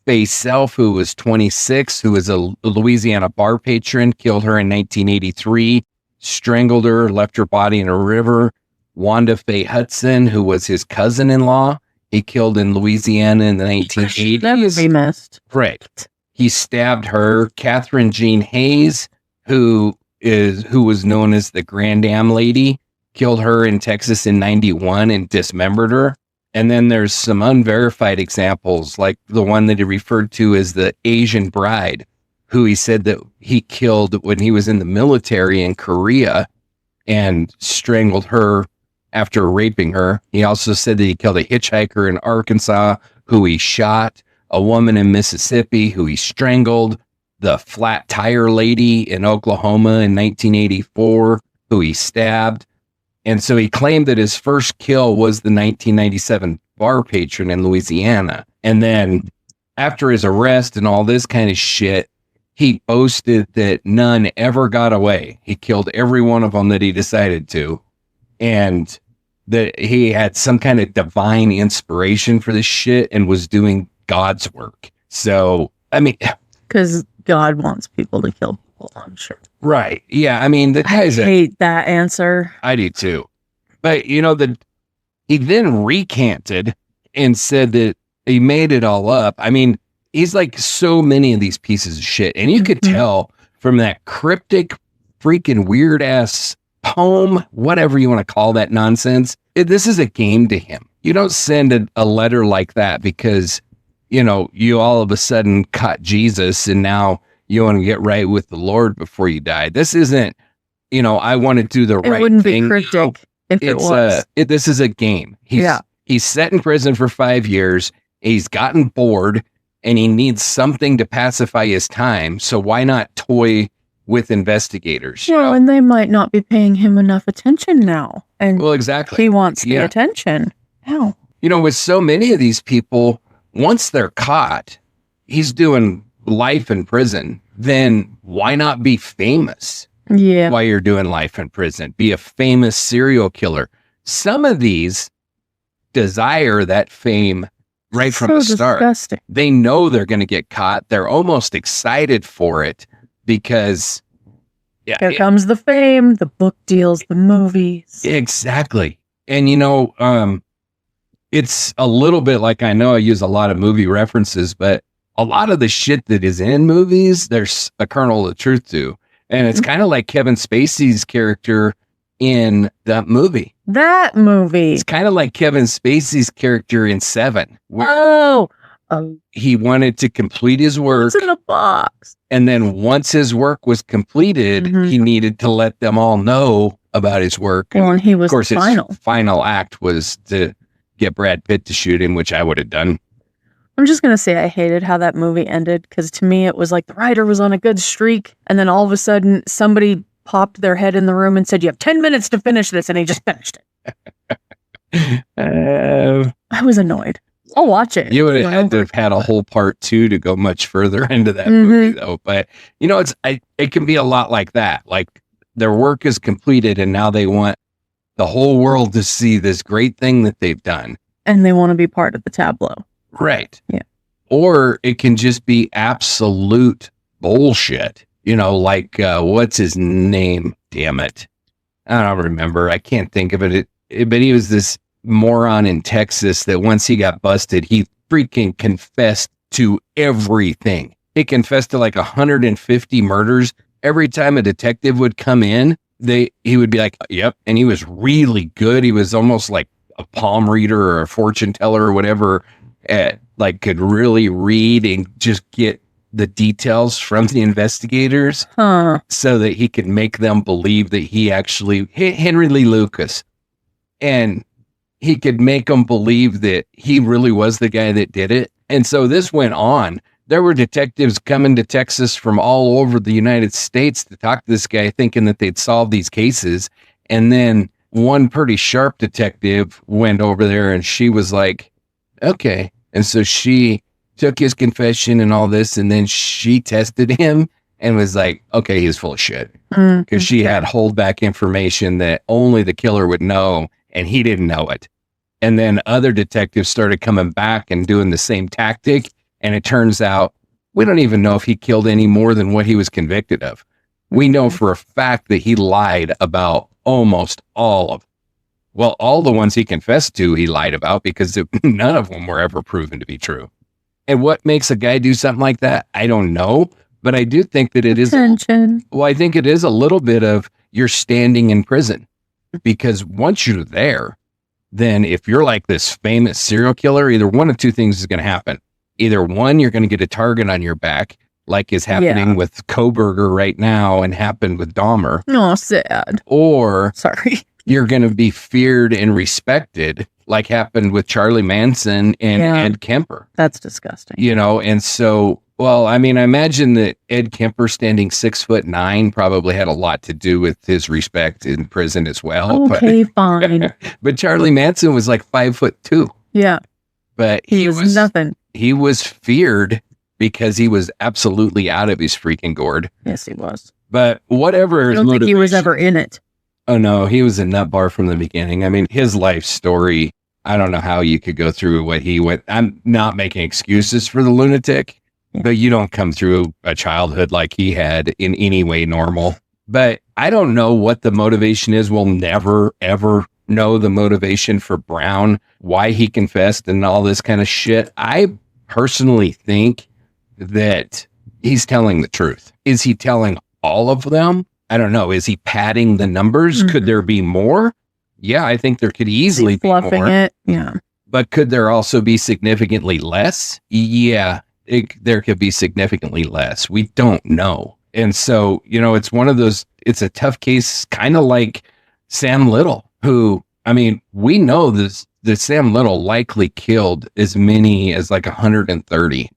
[SPEAKER 1] Faye Self, who was 26, who was a Louisiana bar patron, killed her in 1983, strangled her, left her body in a river. Wanda Faye Hudson, who was his cousin-in-law, he killed in Louisiana in the 1980s.
[SPEAKER 2] Never be missed.
[SPEAKER 1] Right. He stabbed her. Catherine Jean Hayes, who was known as the Grand Am Lady, killed her in Texas in 91 and dismembered her. And then there's some unverified examples, like the one that he referred to as the Asian Bride, who he said that he killed when he was in the military in Korea and strangled her after raping her. He also said that he killed a hitchhiker in Arkansas who he shot, a woman in Mississippi who he strangled, the flat tire lady in Oklahoma in 1984 who he stabbed. And so he claimed that his first kill was the 1997 bar patron in Louisiana. And then after his arrest and all this kind of shit, he boasted that none ever got away. He killed every one of them that he decided to. And that he had some kind of divine inspiration for this shit and was doing God's work. So, I mean,
[SPEAKER 2] because God wants people to kill people, I'm sure.
[SPEAKER 1] Right. Yeah. I mean, the guy's
[SPEAKER 2] I hate that answer.
[SPEAKER 1] I do too. But, he then recanted and said that he made it all up. I mean, he's like so many of these pieces of shit. And you could tell from that cryptic, freaking weird ass poem, whatever you want to call that nonsense. This is a game to him. You don't send a letter like that because, you all of a sudden caught Jesus and now you want to get right with the Lord before you die. This isn't, I want to do the right thing.
[SPEAKER 2] It wouldn't be cryptic if it was.
[SPEAKER 1] This is a game. He's set in prison for 5 years. He's gotten bored and he needs something to pacify his time. So why not toy with investigators?
[SPEAKER 2] Well, and they might not be paying him enough attention now. And
[SPEAKER 1] well, exactly.
[SPEAKER 2] He wants the attention. How?
[SPEAKER 1] With so many of these people, once they're caught, he's doing life in prison. Then why not be famous?
[SPEAKER 2] Yeah.
[SPEAKER 1] While you're doing life in prison, be a famous serial killer. Some of these desire that fame right from the start.
[SPEAKER 2] Disgusting.
[SPEAKER 1] They know they're going to get caught. They're almost excited for it because
[SPEAKER 2] here comes the fame, the book deals, the movies.
[SPEAKER 1] Exactly. And it's a little bit like, I know I use a lot of movie references, but a lot of the shit that is in movies, there's a kernel of truth to. And it's kind of like Kevin Spacey's character in that movie.
[SPEAKER 2] That movie.
[SPEAKER 1] It's kind of like Kevin Spacey's character in Seven. He wanted to complete his work.
[SPEAKER 2] It's in a box.
[SPEAKER 1] And then once his work was completed, he needed to let them all know about his work.
[SPEAKER 2] Well, and he was,
[SPEAKER 1] of course,
[SPEAKER 2] final.
[SPEAKER 1] His final act was to get Brad Pitt to shoot him, which I would have done.
[SPEAKER 2] I'm just going to say I hated how that movie ended because to me it was like the writer was on a good streak and then all of a sudden somebody popped their head in the room and said, you have 10 minutes to finish this, and he just finished it. I was annoyed. I'll watch it.
[SPEAKER 1] You would have had to have had a whole part 2 to go much further into that movie though. But it can be a lot like that. Like their work is completed and now they want the whole world to see this great thing that they've done.
[SPEAKER 2] And they want to be part of the tableau.
[SPEAKER 1] Right.
[SPEAKER 2] Yeah.
[SPEAKER 1] Or it can just be absolute bullshit. Like what's his name? Damn it. I don't remember. I can't think of it. But he was this moron in Texas that once he got busted, he freaking confessed to everything. He confessed to like 150 murders. Every time a detective would come in, he would be like, yep. And he was really good. He was almost like a palm reader or a fortune teller or whatever. like could really read and just get the details from the investigators so that he could make them believe that he actually Henry Lee Lucas, and he could make them believe that he really was the guy that did it. And so this went on. There were detectives coming to Texas from all over the United States to talk to this guy, thinking that they'd solve these cases. And then one pretty sharp detective went over there and she was like, okay. And so she took his confession and all this, and then she tested him and was like, okay, he's full of shit. Because she had holdback information that only the killer would know, and he didn't know it. And then other detectives started coming back and doing the same tactic. And it turns out we don't even know if he killed any more than what he was convicted of. We know for a fact that he lied about almost all of them. Well, all the ones he confessed to, he lied about because none of them were ever proven to be true. And what makes a guy do something like that? I don't know, but I do think that it is. Well, I think it is a little bit of you're standing in prison, because once you're there, then if you're like this famous serial killer, either one of two things is going to happen. Either one, you're going to get a target on your back, like is happening with Koberger right now and happened with Dahmer.
[SPEAKER 2] Oh, sad.
[SPEAKER 1] Or
[SPEAKER 2] sorry,
[SPEAKER 1] you're going to be feared and respected, like happened with Charlie Manson and Ed Kemper.
[SPEAKER 2] That's disgusting.
[SPEAKER 1] You know, and so, well, I mean, I imagine that Ed Kemper standing 6'9" probably had a lot to do with his respect in prison as well.
[SPEAKER 2] Okay, fine.
[SPEAKER 1] But Charlie Manson was like 5'2".
[SPEAKER 2] Yeah.
[SPEAKER 1] But
[SPEAKER 2] he was nothing.
[SPEAKER 1] He was feared because he was absolutely out of his freaking gourd.
[SPEAKER 2] Yes, he was.
[SPEAKER 1] But whatever.
[SPEAKER 2] I don't think he was ever in it.
[SPEAKER 1] Oh, no, he was a nut bar from the beginning. I mean, his life story, I don't know how you could go through what he went. I'm not making excuses for the lunatic, but you don't come through a childhood like he had in any way normal. But I don't know what the motivation is. We'll never, ever know the motivation for Browne, why he confessed and all this kind of shit. I personally think that he's telling the truth. Is he telling all of them? I don't know. Is he padding the numbers? Could there be more? Yeah, I think there could easily be more.
[SPEAKER 2] Fluffing it. Yeah.
[SPEAKER 1] But could there also be significantly less? Yeah, there could be significantly less. We don't know. And so, you know, it's one of those, it's a tough case, kind of like Sam Little, who, I mean, we know this, that Sam Little likely killed as many as like 130.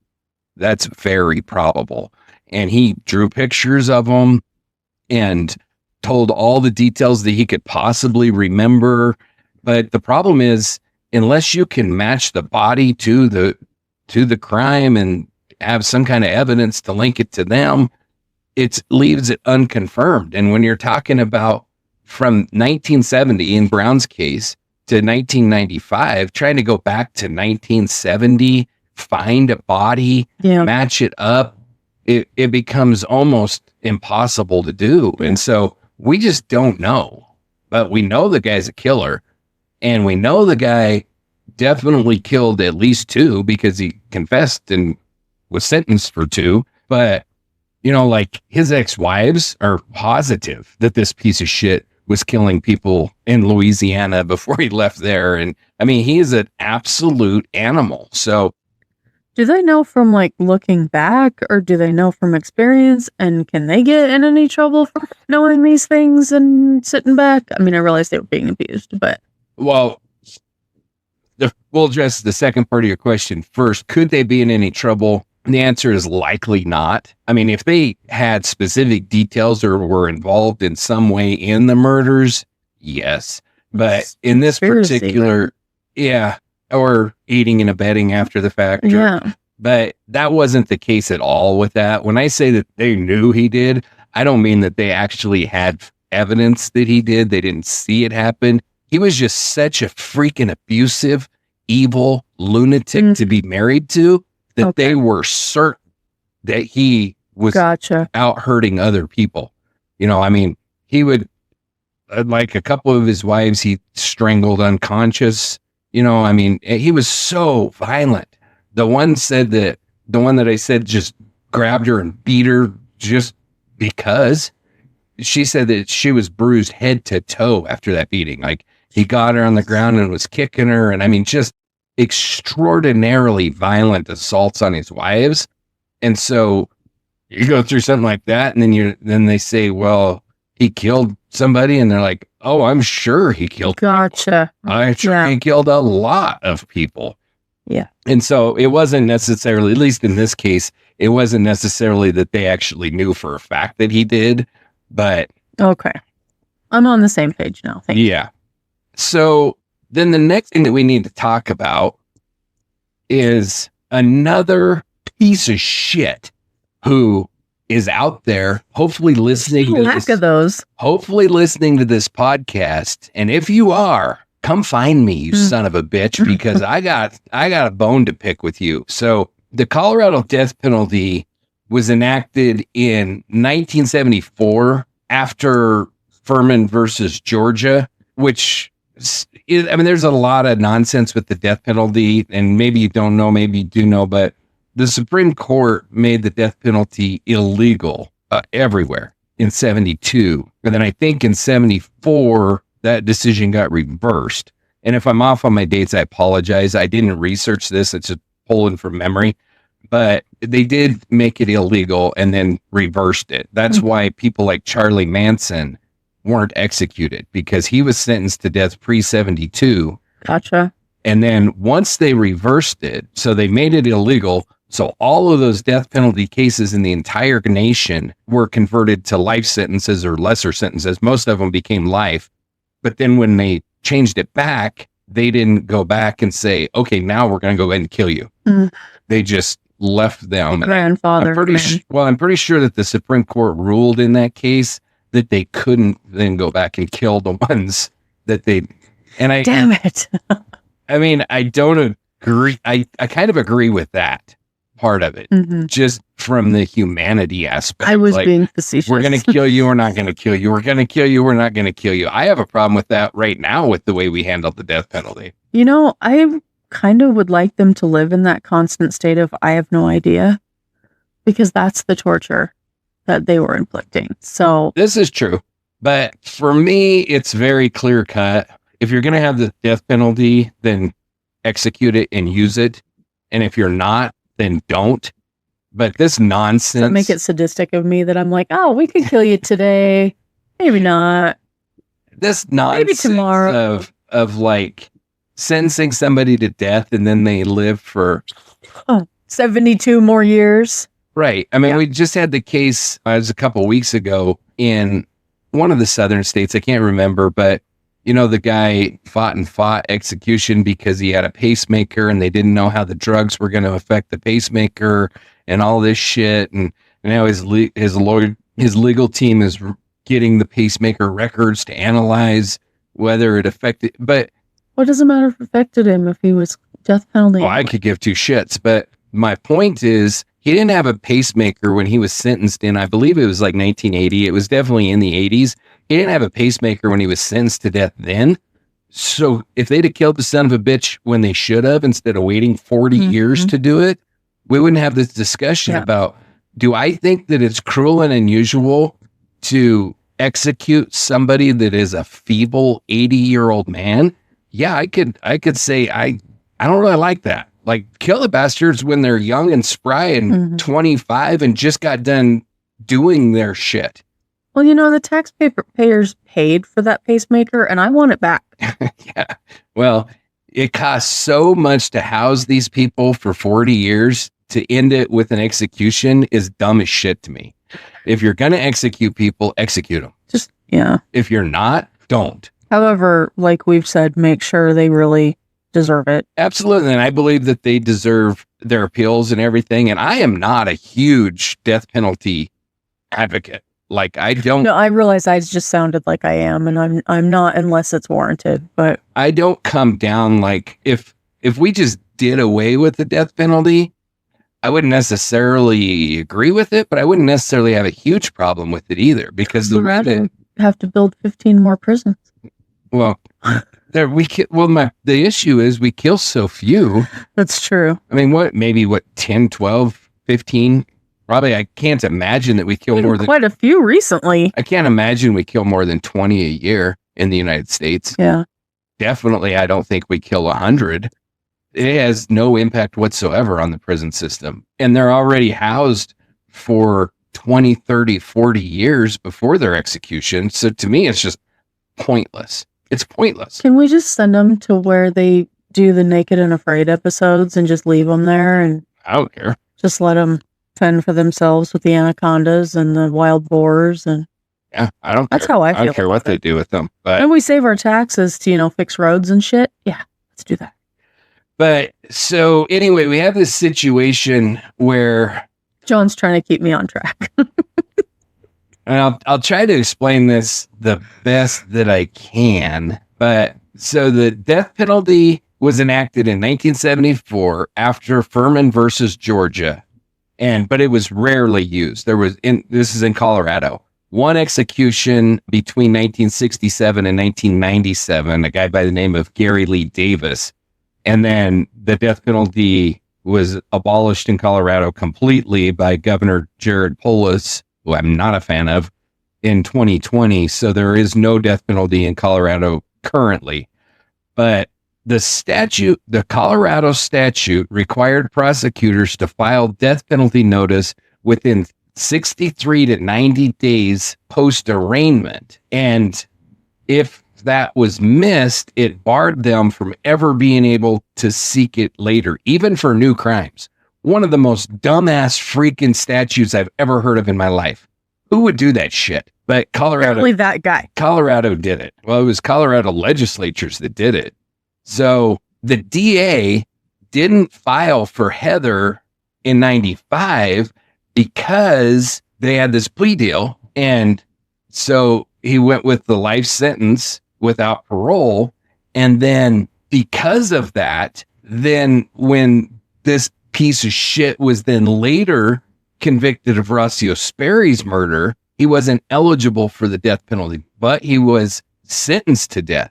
[SPEAKER 1] That's very probable. And he drew pictures of them and told all the details that he could possibly remember. But the problem is, unless you can match the body to the crime and have some kind of evidence to link it to them, it leaves it unconfirmed. And when you're talking about from 1970 in Browne's case to 1995, trying to go back to 1970, find a body, match it up, it becomes almost impossible to do. And so we just don't know. But we know the guy's a killer, and we know the guy definitely killed at least 2 because he confessed and was sentenced for 2. But, you know, like his ex-wives are positive that this piece of shit was killing people in Louisiana before he left there. And I mean, he is an absolute animal. So
[SPEAKER 2] do they know from like looking back, or do they know from experience? And can they get in any trouble for knowing these things and sitting back? I mean, I realize they were being abused, but.
[SPEAKER 1] Well, we'll address the second part of your question first. Could they be in any trouble? The answer is likely not. I mean, if they had specific details or were involved in some way in the murders, yes. But in this particular, or aiding and abetting after the fact. But that wasn't the case at all with that. When I say that they knew he did, I don't mean that they actually had evidence that he did. They didn't see it happen. He was just such a freaking abusive, evil lunatic to be married to that they were certain that he was out hurting other people. You know, I mean, he would, like a couple of his wives, he strangled unconscious. You know, I mean, he was so violent. The one that I said just grabbed her and beat her just because. She said that she was bruised head to toe after that beating. Like, he got her on the ground and was kicking her. And I mean, just extraordinarily violent assaults on his wives. And so you go through something like that, and then they say, well, he killed somebody, and they're like, oh, I'm sure he killed
[SPEAKER 2] Gotcha.
[SPEAKER 1] people. I'm sure he killed a lot of people.
[SPEAKER 2] Yeah.
[SPEAKER 1] And so it wasn't necessarily, at least in this case, it wasn't necessarily that they actually knew for a fact that he did, but
[SPEAKER 2] okay. I'm on the same page now. Thank you.
[SPEAKER 1] yeah. So then the next thing that we need to talk about is another piece of shit who is out there, hopefully listening to
[SPEAKER 2] Lack of those.
[SPEAKER 1] hopefully listening to this podcast. And if you are, come find me, you son of a bitch, because I got a bone to pick with you. So the Colorado death penalty was enacted in 1974 after Furman versus Georgia, which is, I mean, there's a lot of nonsense with the death penalty, and maybe you don't know, maybe you do know, but the Supreme Court made the death penalty illegal everywhere in 72. And then I think in 74, that decision got reversed. And if I'm off on my dates, I apologize. I didn't research this. It's just pulling from memory. But they did make it illegal and then reversed it. That's why people like Charlie Manson weren't executed, because he was sentenced to death pre-72.
[SPEAKER 2] Gotcha.
[SPEAKER 1] And then once they reversed it, so they made it illegal. So all of those death penalty cases in the entire nation were converted to life sentences or lesser sentences. Most of them became life. But then when they changed it back, they didn't go back and say, okay, now we're going to go ahead and kill you. They just left them.
[SPEAKER 2] Grandfather.
[SPEAKER 1] I'm pretty sure that the Supreme Court ruled in that case that they couldn't then go back and kill the ones that they,
[SPEAKER 2] Damn it.
[SPEAKER 1] I mean, I don't agree. I kind of agree with that part of it, just from the humanity aspect.
[SPEAKER 2] I was being facetious.
[SPEAKER 1] We're going to kill you. We're not going to kill you. We're going to kill you. We're not going to kill you. I have a problem with that right now with the way we handle the death penalty.
[SPEAKER 2] You know, I kind of would like them to live in that constant state of, I have no idea, because that's the torture that they were inflicting. So
[SPEAKER 1] this is true. But for me, it's very clear cut. If you're going to have the death penalty, then execute it and use it. And if you're not, then don't. But this nonsense.
[SPEAKER 2] Does that make it sadistic of me that I'm like, oh, we could kill you today. Maybe not.
[SPEAKER 1] This nonsense
[SPEAKER 2] maybe tomorrow.
[SPEAKER 1] Of like sentencing somebody to death and then they live for
[SPEAKER 2] 72 more years.
[SPEAKER 1] Right. I mean, we just had the case, it was a couple weeks ago in one of the southern states. I can't remember, but you know, the guy fought execution because he had a pacemaker and they didn't know how the drugs were going to affect the pacemaker and all this shit. And now his legal team is getting the pacemaker records to analyze whether it affected, but
[SPEAKER 2] what does it matter if it affected him if he was death penalty?
[SPEAKER 1] Oh, I could give two shits, but my point is he didn't have a pacemaker when he was sentenced in, I believe it was like 1980. It was definitely in the 80s. He didn't have a pacemaker when he was sentenced to death then. So if they'd have killed the son of a bitch when they should have, instead of waiting 40 years to do it, we wouldn't have this discussion about, do I think that it's cruel and unusual to execute somebody that is a feeble 80-year-old man? Yeah, I could say I don't really like that. Like, kill the bastards when they're young and spry and 25 and just got done doing their shit.
[SPEAKER 2] Well, you know, the taxpayers paid for that pacemaker and I want it back.
[SPEAKER 1] Yeah. Well, it costs so much to house these people for 40 years. To end it with an execution is dumb as shit to me. If you're going to execute people, execute them.
[SPEAKER 2] Just, yeah.
[SPEAKER 1] If you're not, don't.
[SPEAKER 2] However, like we've said, make sure they really deserve it.
[SPEAKER 1] Absolutely. And I believe that they deserve their appeals and everything. And I am not a huge death penalty advocate. Like, I don't.
[SPEAKER 2] No, I realize I just sounded like I am, and I'm not unless it's warranted. But
[SPEAKER 1] I don't come down like if we just did away with the death penalty, I wouldn't necessarily agree with it, but I wouldn't necessarily have a huge problem with it either, because
[SPEAKER 2] the have to build 15 more prisons.
[SPEAKER 1] Well, the issue is we kill so few.
[SPEAKER 2] That's true.
[SPEAKER 1] I mean, maybe 10, 12, 15? Probably, I can't imagine that we kill more than...
[SPEAKER 2] Quite a few recently.
[SPEAKER 1] I can't imagine we kill more than 20 a year in the United States.
[SPEAKER 2] Yeah.
[SPEAKER 1] Definitely, I don't think we kill 100. it has no impact whatsoever on the prison system. And they're already housed for 20, 30, 40 years before their execution. So to me, it's just pointless. It's pointless.
[SPEAKER 2] Can we just send them to where they do the Naked and Afraid episodes and just leave them there and
[SPEAKER 1] I don't care.
[SPEAKER 2] just let them fend for themselves with the anacondas and the wild boars? And
[SPEAKER 1] Yeah, I don't
[SPEAKER 2] that's
[SPEAKER 1] care.
[SPEAKER 2] how I feel.
[SPEAKER 1] I don't care what they do with them. But
[SPEAKER 2] and we save our taxes to, you know, fix roads and shit. Yeah, let's do that.
[SPEAKER 1] But so anyway, we have this situation where
[SPEAKER 2] John's trying to keep me on track.
[SPEAKER 1] and I'll try to explain this the best that I can. But so the death penalty was enacted in 1974 after Furman versus Georgia. But it was rarely used. This is in Colorado. One execution between 1967 and 1997, a guy by the name of Gary Lee Davis. And then the death penalty was abolished in Colorado completely by Governor Jared Polis, who I'm not a fan of, in 2020. So there is no death penalty in Colorado currently. But the Colorado statute required prosecutors to file death penalty notice within 63 to 90 days post arraignment. And if that was missed, it barred them from ever being able to seek it later, even for new crimes. One of the most dumbass freaking statutes I've ever heard of in my life. Who would do that shit? But
[SPEAKER 2] Apparently that guy.
[SPEAKER 1] Colorado did it. Well, it was Colorado legislatures that did it. So the DA didn't file for Heather in 95 because they had this plea deal. And so he went with the life sentence without parole. And then because of that, then when this piece of shit was then later convicted of Rocio Sperry's murder, he wasn't eligible for the death penalty, but he was sentenced to death.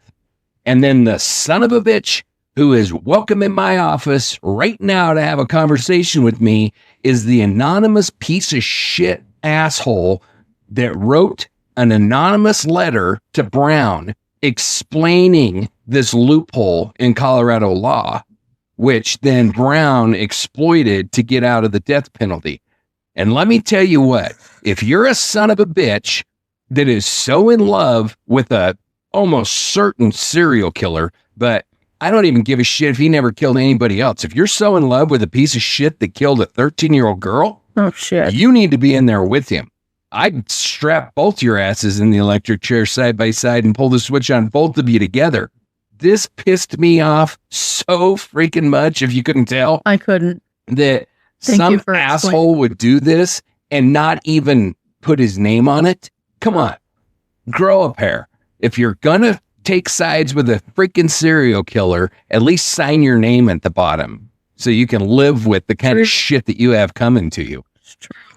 [SPEAKER 1] And then the son of a bitch who is welcome in my office right now to have a conversation with me is the anonymous piece of shit asshole that wrote an anonymous letter to Browne explaining this loophole in Colorado law, which then Browne exploited to get out of the death penalty. And let me tell you what, if you're a son of a bitch that is so in love with a almost certain serial killer, but I don't even give a shit if he never killed anybody else. If you're so in love with a piece of shit that killed a 13-year-old girl,
[SPEAKER 2] oh shit,
[SPEAKER 1] you need to be in there with him. I'd strap both your asses in the electric chair side by side and pull the switch on both of you together. This pissed me off so freaking much, if you couldn't tell.
[SPEAKER 2] I couldn't.
[SPEAKER 1] That some asshole would do this and not even put his name on it. Come on, grow a pair. If you're gonna take sides with a freaking serial killer, at least sign your name at the bottom so you can live with the kind of shit that you have coming to you.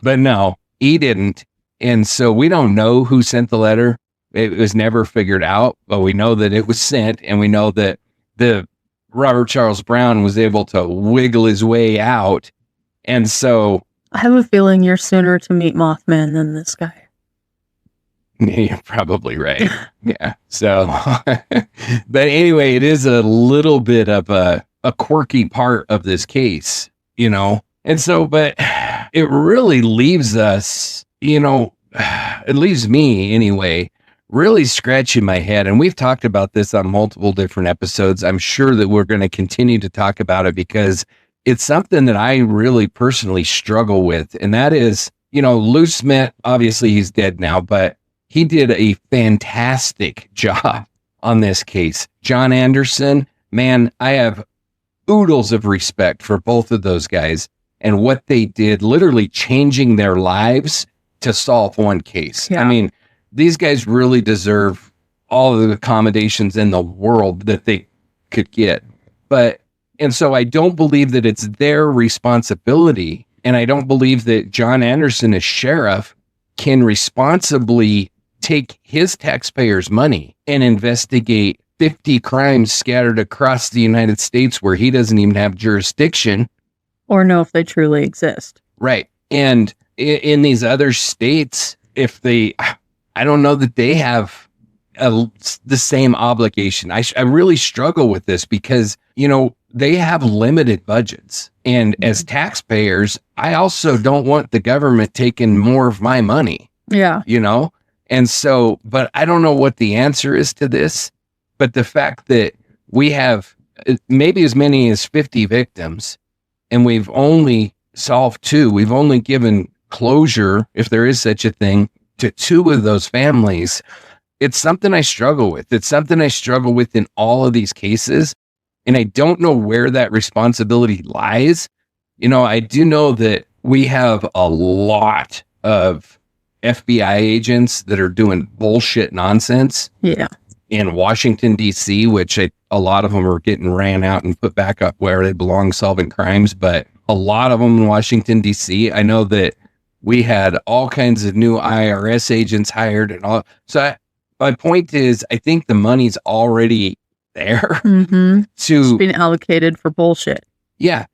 [SPEAKER 1] But no, he didn't. And so we don't know who sent the letter. It was never figured out, but we know that it was sent, and we know that the Robert Charles Browne was able to wiggle his way out. And so
[SPEAKER 2] I have a feeling you're sooner to meet Mothman than this guy.
[SPEAKER 1] You're probably right. Yeah. So, but anyway, it is a little bit of a quirky part of this case, you know? And so, but it really leaves us, you know, it leaves me anyway, really scratching my head. And we've talked about this on multiple different episodes. I'm sure that we're going to continue to talk about it because it's something that I really personally struggle with. And that is, you know, Lou Smit, obviously he's dead now, but he did a fantastic job on this case. John Anderson, man, I have oodles of respect for both of those guys and what they did, literally changing their lives to solve one case. Yeah. I mean, these guys really deserve all of the accommodations in the world that they could get. And so I don't believe that it's their responsibility. And I don't believe that John Anderson as sheriff can responsibly take his taxpayers' money and investigate 50 crimes scattered across the United States where he doesn't even have jurisdiction.
[SPEAKER 2] Or know if they truly exist.
[SPEAKER 1] Right. And in these other states, I don't know that they have the same obligation. I really struggle with this because, you know, they have limited budgets. And as taxpayers, I also don't want the government taking more of my money.
[SPEAKER 2] Yeah.
[SPEAKER 1] You know? And so, but I don't know what the answer is to this. But the fact that we have maybe as many as 50 victims and we've only solved 2, we've only given closure, if there is such a thing, to 2 of those families. It's something I struggle with. It's something I struggle with in all of these cases. And I don't know where that responsibility lies. You know, I do know that we have a lot of FBI agents that are doing bullshit nonsense.
[SPEAKER 2] Yeah.
[SPEAKER 1] In Washington, D.C., which a lot of them are getting ran out and put back up where they belong, solving crimes. But a lot of them in Washington, D.C., I know that we had all kinds of new IRS agents hired and all. So my point is, I think the money's already there
[SPEAKER 2] It's been allocated for bullshit.
[SPEAKER 1] Yeah.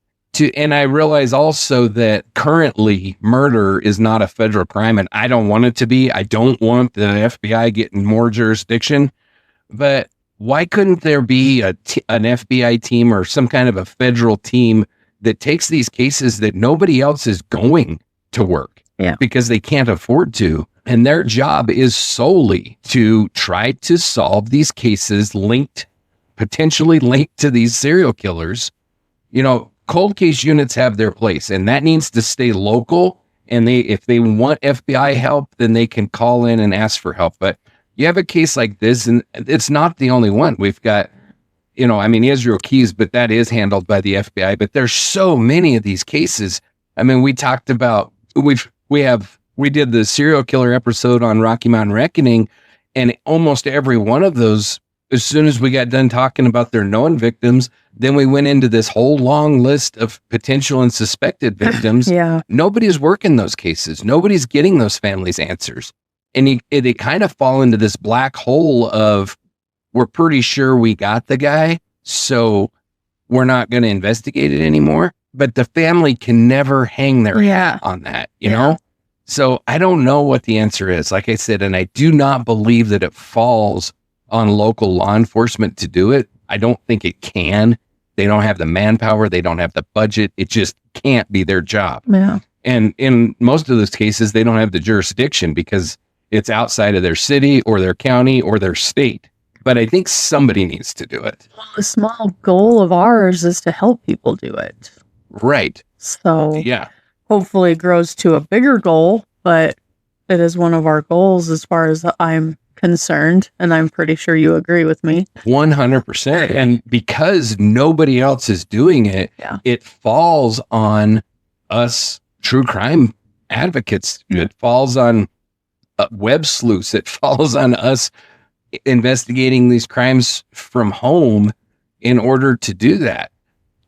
[SPEAKER 1] And I realize also that currently murder is not a federal crime, and I don't want it to be. I don't want the FBI getting more jurisdiction. But why couldn't there be an FBI team or some kind of a federal team that takes these cases that nobody else is going to work because they can't afford to? And their job is solely to try to solve these cases potentially linked to these serial killers. You know, cold case units have their place, and that needs to stay local. And if they want FBI help, then they can call in and ask for help. But you have a case like this, and it's not the only one. We've got, you know, I mean, Israel Keys, but that is handled by the FBI. But there's so many of these cases. I mean, we talked about, we did the serial killer episode on Rocky Mountain Reckoning, and almost every one of those, as soon as we got done talking about their known victims, then we went into this whole long list of potential and suspected victims. Nobody's working those cases. Nobody's getting those families answers. And they kind of fall into this black hole of, we're pretty sure we got the guy, so we're not going to investigate it anymore. But the family can never hang their hat on that, you know? So I don't know what the answer is, like I said, and I do not believe that it falls on local law enforcement to do it. I don't think it can. They don't have the manpower. They don't have the budget. It just can't be their job.
[SPEAKER 2] Yeah.
[SPEAKER 1] And in most of those cases, they don't have the jurisdiction because it's outside of their city or their county or their state. But I think somebody needs to do it.
[SPEAKER 2] Well, the small goal of ours is to help people do it.
[SPEAKER 1] Right.
[SPEAKER 2] So hopefully it grows to a bigger goal, but it is one of our goals as far as I'm concerned, and I'm pretty sure you agree with me.
[SPEAKER 1] 100%. And because nobody else is doing it, it falls on us true crime advocates. It falls on web sleuths. It falls on us investigating these crimes from home in order to do that.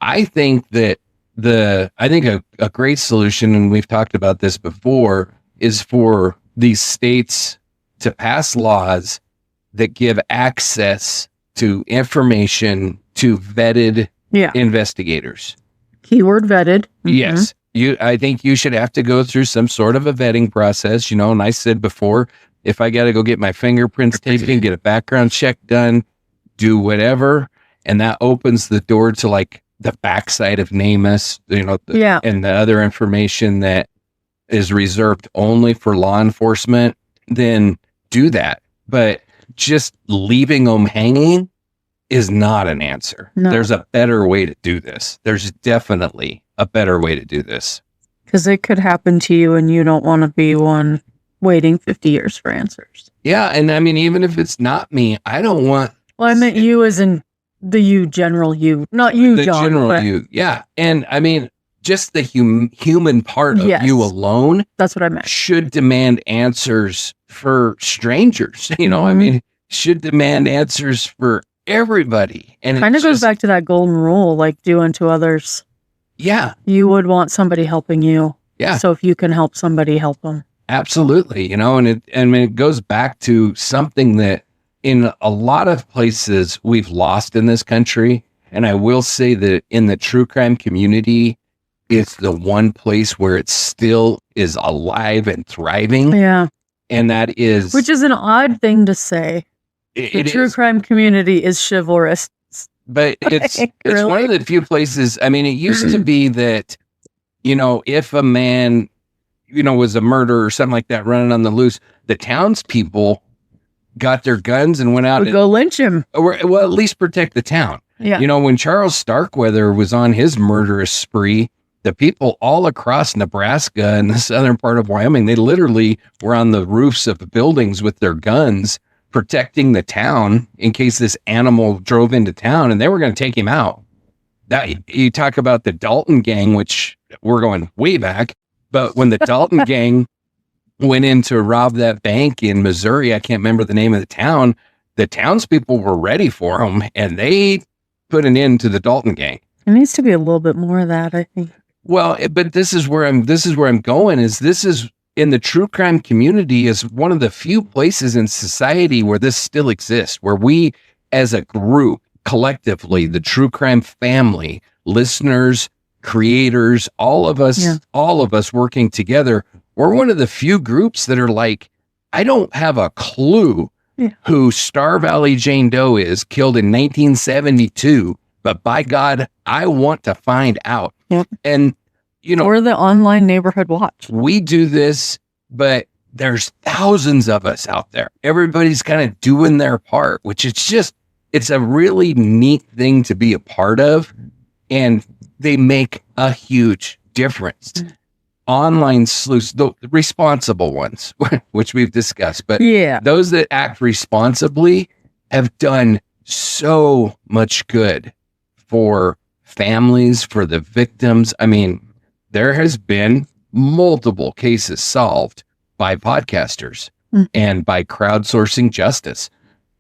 [SPEAKER 1] I think that a great solution, and we've talked about this before, is for these states to pass laws that give access to information to vetted investigators.
[SPEAKER 2] Keyword vetted.
[SPEAKER 1] Yes. I think you should have to go through some sort of a vetting process, you know, and I said before, if I got to go get my fingerprints taken, get a background check done, do whatever, and that opens the door to like the backside of NamUs, you know, and the other information that is reserved only for law enforcement, then do that. But just leaving them hanging is not an answer. No. There's a better way to do this. There's definitely a better way to do this.
[SPEAKER 2] Because it could happen to you and you don't want to be one waiting 50 years for answers.
[SPEAKER 1] Yeah. And I mean, even if it's not me, I don't want...
[SPEAKER 2] Well, I meant you as in the you, general you. Not you,
[SPEAKER 1] the
[SPEAKER 2] John.
[SPEAKER 1] General you. Yeah. And I mean, just the human part of you alone.
[SPEAKER 2] That's what I meant.
[SPEAKER 1] Should demand answers for strangers. You know, I mean, should demand answers for everybody. And it
[SPEAKER 2] kind of goes back to that golden rule, like do unto others.
[SPEAKER 1] Yeah.
[SPEAKER 2] You would want somebody helping you.
[SPEAKER 1] Yeah.
[SPEAKER 2] So if you can help somebody, help them.
[SPEAKER 1] Absolutely. You know, and it goes back to something that in a lot of places we've lost in this country. And I will say that in the true crime community, it's the one place where it still is alive and thriving.
[SPEAKER 2] Yeah.
[SPEAKER 1] And that is...
[SPEAKER 2] Which is an odd thing to say. The true crime community is chivalrous.
[SPEAKER 1] But it's
[SPEAKER 2] Really?
[SPEAKER 1] one of the few places. I mean, it used to be that, if a man, was a murderer or something like that running on the loose, the townspeople got their guns and went out
[SPEAKER 2] Would go lynch him.
[SPEAKER 1] or well, at least protect the town.
[SPEAKER 2] Yeah.
[SPEAKER 1] When Charles Starkweather was on his murderous spree, the people all across Nebraska and the southern part of Wyoming, they literally were on the roofs of buildings with their guns protecting the town in case this animal drove into town, and they were going to take him out. That you talk about the Dalton gang, which we're going way back, but when the Dalton gang went in to rob that bank in Missouri, I can't remember the name of the town, the townspeople were ready for them, and they put an end to the Dalton gang.
[SPEAKER 2] There needs to be a little bit more of that, I think.
[SPEAKER 1] Well, but this is where I'm going, is this is in the true crime community is one of the few places in society where this still exists, where we as a group, collectively, the true crime family, listeners, creators, all of us working together, we're one of the few groups that are like, I don't have a clue who Star Valley Jane Doe is, killed in 1972, but by God, I want to find out.
[SPEAKER 2] Yep.
[SPEAKER 1] And
[SPEAKER 2] or the online neighborhood watch.
[SPEAKER 1] We do this, but there's thousands of us out there. Everybody's kind of doing their part, which it's a really neat thing to be a part of. And they make a huge difference. Online sleuths, the responsible ones, which we've discussed, but those that act responsibly have done so much good for families, for the victims. I mean, there has been multiple cases solved by podcasters and by crowdsourcing justice.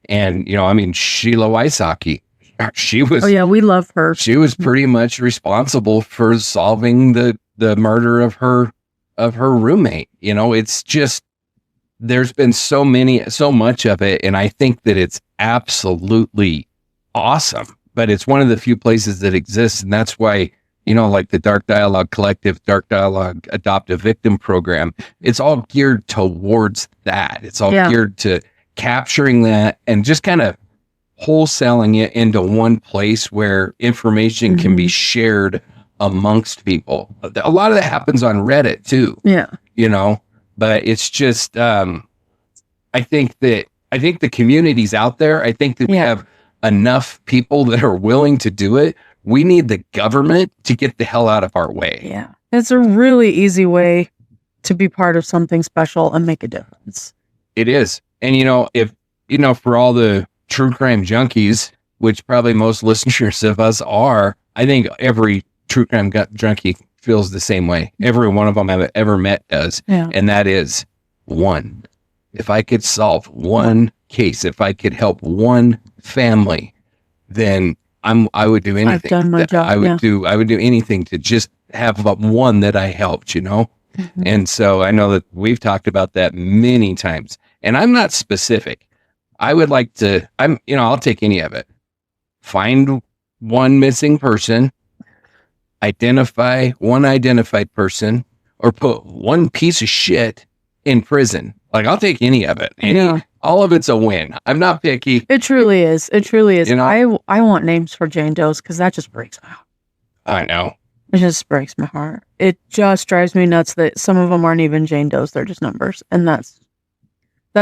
[SPEAKER 1] And, Sheila Wysocki, she was...
[SPEAKER 2] Oh, yeah, we love her.
[SPEAKER 1] She was pretty much responsible for solving the murder of her roommate. It's just, there's been so much of it. And I think that it's absolutely awesome, but it's one of the few places that exists. And that's why, like the Dark Dialogue Collective, Dark Dialogue Adoptive Victim Program, it's all geared towards that. It's all geared to capturing that and just kind of wholesaling it into one place where information can be shared amongst people. A lot of that happens on Reddit too. Yeah. But it's just, I think the community's out there. I think that we have enough people that are willing to do it. We need the government to get the hell out of our way.
[SPEAKER 2] Yeah. It's a really easy way to be part of something special and make a difference.
[SPEAKER 1] It is. And, if, for all the true crime junkies, which probably most listeners of us are, I think every true crime junkie feels the same way. Every one of them I've ever met does. Yeah. And that is one. If I could solve one case, if I could help one family, then I would do anything.
[SPEAKER 2] I've done my job.
[SPEAKER 1] I would do anything to just have one that I helped, And so I know that we've talked about that many times, and I'm not specific. I would like to, I'll take any of it. Find one missing person, identify one identified person, or put one piece of shit in prison. Like, I'll take any of it. All of it's a win. I'm not picky.
[SPEAKER 2] It truly is. It truly is. I want names for Jane Does because that just breaks my heart.
[SPEAKER 1] I know.
[SPEAKER 2] It just breaks my heart. It just drives me nuts that some of them aren't even Jane Does. They're just numbers. And that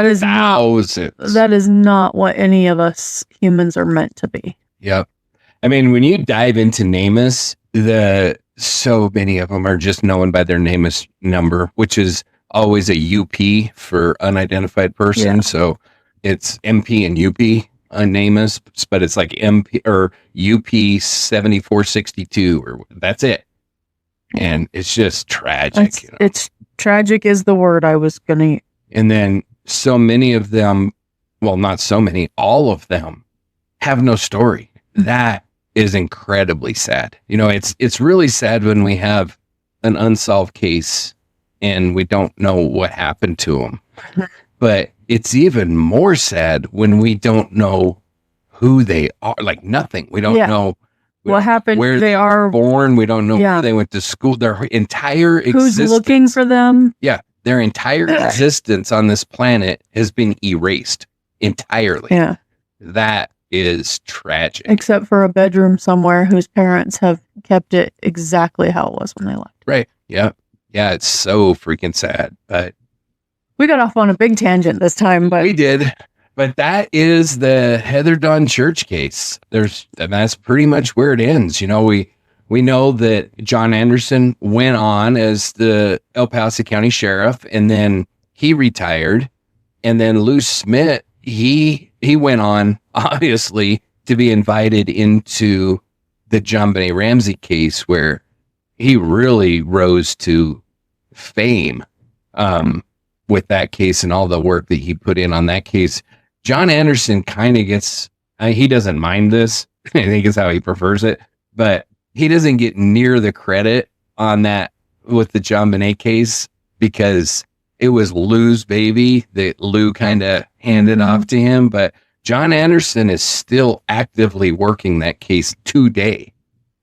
[SPEAKER 2] is
[SPEAKER 1] thousands.
[SPEAKER 2] That is not what any of us humans are meant to be.
[SPEAKER 1] Yep. I mean, when you dive into NamUs, so many of them are just known by their NamUs number, which is always a UP for unidentified person. Yeah. So it's MP and UP on NamUs, but it's like MP or UP 7462, or that's it. And it's just tragic.
[SPEAKER 2] It's tragic is the word I was going to.
[SPEAKER 1] And then so many of them, well, not so many, all of them have no story. That is incredibly sad. It's really sad when we have an unsolved case and we don't know what happened to them. But it's even more sad when we don't know who they are. Like, nothing. We don't know
[SPEAKER 2] what happened,
[SPEAKER 1] where they are born. We don't know where they went to school. Their entire existence.
[SPEAKER 2] Who's looking for them?
[SPEAKER 1] Yeah. Their entire existence on this planet has been erased entirely.
[SPEAKER 2] Yeah.
[SPEAKER 1] That is tragic.
[SPEAKER 2] Except for a bedroom somewhere whose parents have kept it exactly how it was when they left.
[SPEAKER 1] Right. Yeah. Yeah. It's so freaking sad. But
[SPEAKER 2] we got off on a big tangent this time, but
[SPEAKER 1] we did. But that is the Heather Dawn Church case. And that's pretty much where it ends. You know, we know that John Anderson went on as the El Paso County Sheriff, and then he retired. And then Lou Smit, he went on, obviously, to be invited into the John Benet Ramsey case, where he really rose to fame with that case and all the work that he put in on that case. John Anderson kind of gets, he doesn't mind this. I think it's how he prefers it, but he doesn't get near the credit on that with the John Benet case, because it was Lou's baby that Lou kind of handed off to him. But John Anderson is still actively working that case today,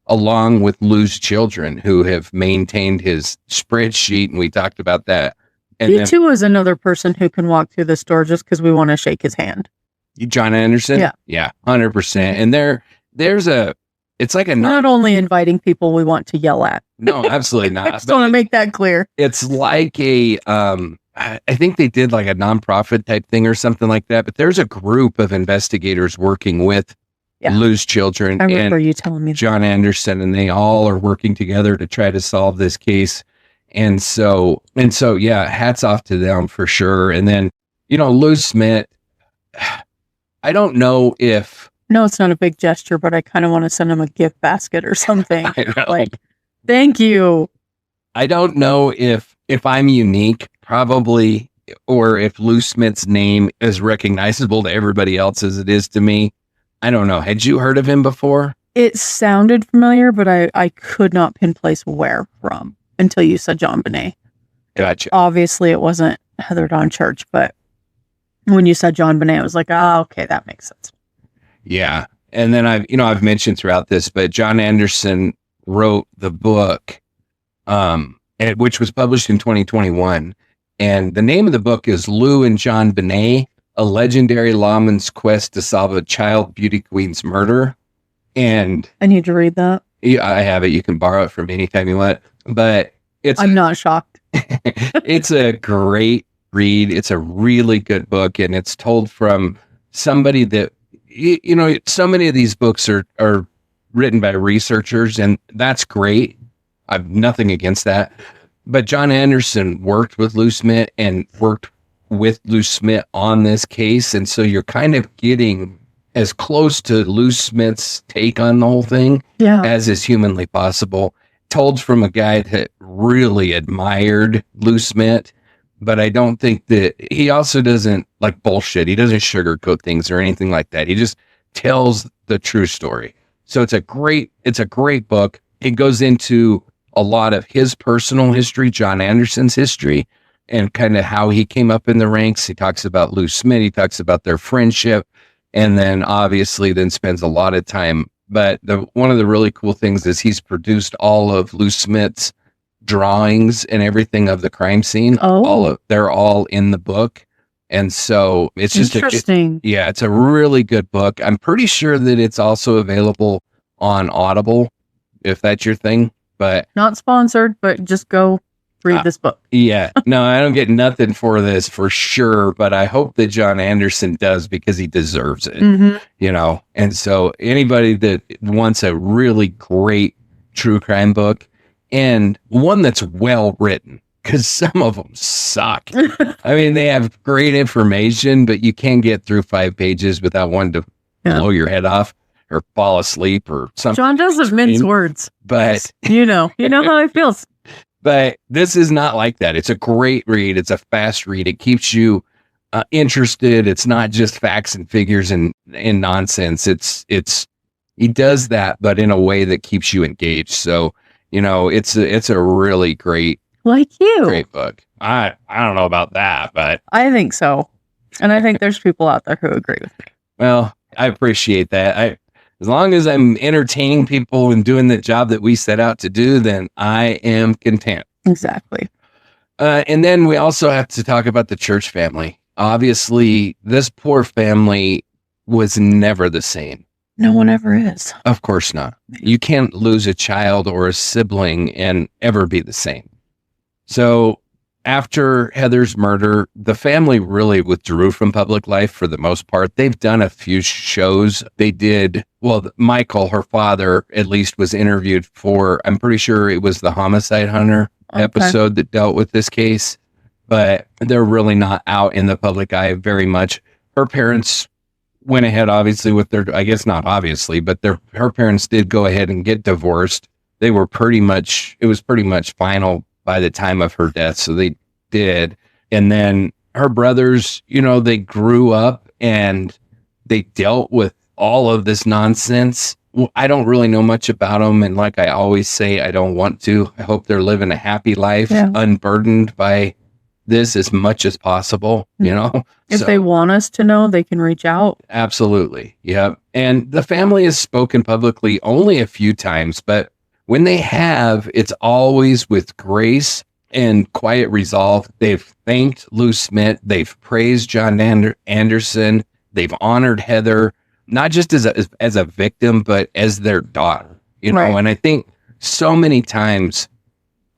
[SPEAKER 1] along with Lou's children, who have maintained his spreadsheet. And we talked about that. And
[SPEAKER 2] he too is another person who can walk through this door just because we want to shake his hand.
[SPEAKER 1] John Anderson? Yeah, 100%. And it's like
[SPEAKER 2] not only inviting people we want to yell at.
[SPEAKER 1] No, absolutely not.
[SPEAKER 2] I just want to make that clear.
[SPEAKER 1] It's like I think they did like a nonprofit type thing or something like that, but there's a group of investigators working with Lou's children.
[SPEAKER 2] I remember you telling me
[SPEAKER 1] John Anderson, and they all are working together to try to solve this case. And so, yeah, hats off to them for sure. And then, you know, Lou Smit, I don't know if...
[SPEAKER 2] No, it's not a big gesture, but I kind of want to send him a gift basket or something. Like, thank you.
[SPEAKER 1] I don't know if I'm unique, probably, or if Lou Smit's name is recognizable to everybody else as it is to me. I don't know. Had you heard of him before?
[SPEAKER 2] It sounded familiar, but I could not pinplace where from until you said John Benet.
[SPEAKER 1] Gotcha.
[SPEAKER 2] Obviously, it wasn't Heather Dawn Church, but when you said John Benet, I was like, oh, okay, that makes sense.
[SPEAKER 1] Yeah. And then I've mentioned throughout this, but John Anderson wrote the book, which was published in 2021. And the name of the book is Lou and John Benet, A Legendary Lawman's Quest to Solve a Child Beauty Queen's Murder. And
[SPEAKER 2] I need to read that.
[SPEAKER 1] Yeah, I have it. You can borrow it from me anytime you want. But
[SPEAKER 2] I'm not shocked.
[SPEAKER 1] It's a great read. It's a really good book, and it's told from somebody that, you know, so many of these books are written by researchers, and that's great. I've nothing against that. But John Anderson worked with Lou Smit and worked with Lou Smit on this case. And so you're kind of getting as close to Lou Smit's take on the whole thing as is humanly possible. Told from a guy that really admired Lou Smit, but I don't think that he also doesn't like bullshit. He doesn't sugarcoat things or anything like that. He just tells the true story. So it's a great book. It goes into a lot of his personal history, John Anderson's history, and kind of how he came up in the ranks. He talks about Lou Smit. He talks about their friendship, and then obviously then spends a lot of time. But one of the really cool things is he's produced all of Lou Smit's drawings and everything of the crime scene. They're all in the book. And so it's just
[SPEAKER 2] interesting.
[SPEAKER 1] It's a really good book. I'm pretty sure that it's also available on Audible, if that's your thing. But
[SPEAKER 2] not sponsored, but just go read this book.
[SPEAKER 1] Yeah. No, I don't get nothing for this for sure, but I hope that John Anderson does, because he deserves it.
[SPEAKER 2] Mm-hmm.
[SPEAKER 1] You know, and so anybody that wants a really great true crime book, and one that's well written, because some of them suck. I mean, they have great information, but you can't get through 5 pages without wanting to blow your head off or fall asleep or something.
[SPEAKER 2] John doesn't mince words,
[SPEAKER 1] but
[SPEAKER 2] you know how it feels.
[SPEAKER 1] But this is not like that. It's a great read. It's a fast read. It keeps you interested. It's not just facts and figures and nonsense. He does that, but in a way that keeps you engaged. So, you know, it's a really great book. I don't know about that, but
[SPEAKER 2] I think so. And I think there's people out there who agree with me.
[SPEAKER 1] Well, I appreciate that. As long as I'm entertaining people and doing the job that we set out to do, then I am content.
[SPEAKER 2] Exactly.
[SPEAKER 1] And then we also have to talk about the Church family. Obviously, this poor family was never the same.
[SPEAKER 2] No one ever is.
[SPEAKER 1] Of course not. You can't lose a child or a sibling and ever be the same. So after Heather's murder, the family really withdrew from public life for the most part. They've done a few shows. They did, well, Michael, her father, at least was interviewed for, I'm pretty sure it was the Homicide Hunter episode that dealt with this case, but they're really not out in the public eye very much. Her parents went ahead, obviously, with their, I guess not obviously, but her parents did go ahead and get divorced. They were it was pretty much final by the time of her death. So they did. And then her brothers, they grew up and they dealt with all of this nonsense. Well, I don't really know much about them. And like I always say, I don't want to. I hope they're living a happy life, unburdened by this as much as possible, If
[SPEAKER 2] they want us to know, they can reach out.
[SPEAKER 1] Absolutely. Yeah. And the family has spoken publicly only a few times, but when they have, it's always with grace and quiet resolve. They've thanked Lou Smit. They've praised John Anderson. They've honored Heather, not just as a victim, but as their daughter,
[SPEAKER 2] Right.
[SPEAKER 1] And I think so many times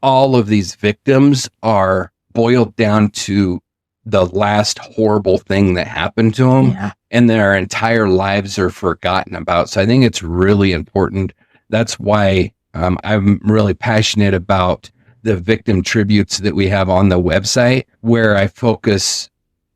[SPEAKER 1] all of these victims are boiled down to the last horrible thing that happened to them, and their entire lives are forgotten about. So I think it's really important. That's why I'm really passionate about the victim tributes that we have on the website, where I focus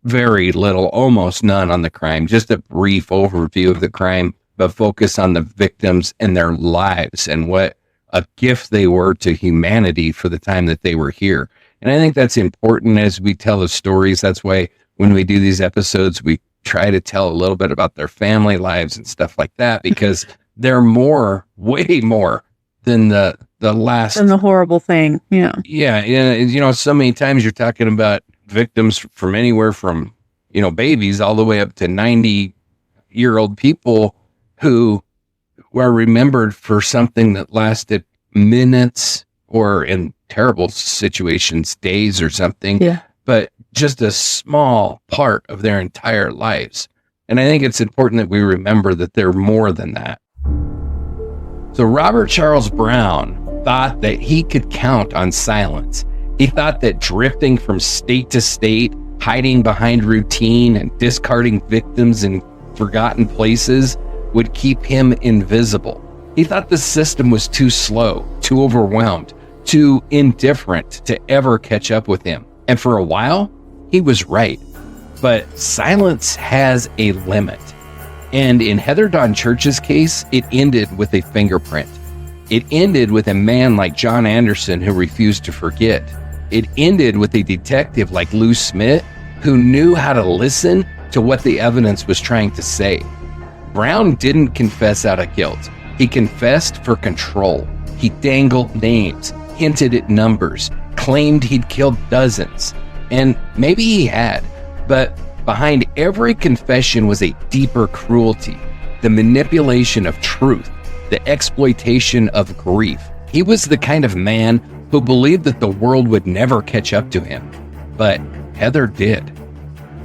[SPEAKER 1] very little, almost none on the crime, just a brief overview of the crime, but focus on the victims and their lives and what a gift they were to humanity for the time that they were here. And I think that's important as we tell the stories. That's why when we do these episodes, we try to tell a little bit about their family lives and stuff like that, because they're way more than the last.
[SPEAKER 2] And the horrible thing. Yeah.
[SPEAKER 1] Yeah. So many times you're talking about victims from anywhere from, babies all the way up to 90-year-old people who were remembered for something that lasted minutes, or in terrible situations, days or something, but just a small part of their entire lives. And I think it's important that we remember that they're more than that. So Robert Charles Browne thought that he could count on silence. He thought that drifting from state to state, hiding behind routine and discarding victims in forgotten places would keep him invisible. He thought the system was too slow, too overwhelmed, too indifferent to ever catch up with him. And for a while, he was right. But silence has a limit. And in Heather Dawn Church's case, it ended with a fingerprint. It ended with a man like John Anderson who refused to forget. It ended with a detective like Lou Smit who knew how to listen to what the evidence was trying to say. Browne didn't confess out of guilt. He confessed for control. He dangled names, hinted at numbers, claimed he'd killed dozens. And maybe he had, but behind every confession was a deeper cruelty, the manipulation of truth, the exploitation of grief. He was the kind of man who believed that the world would never catch up to him. But Heather did.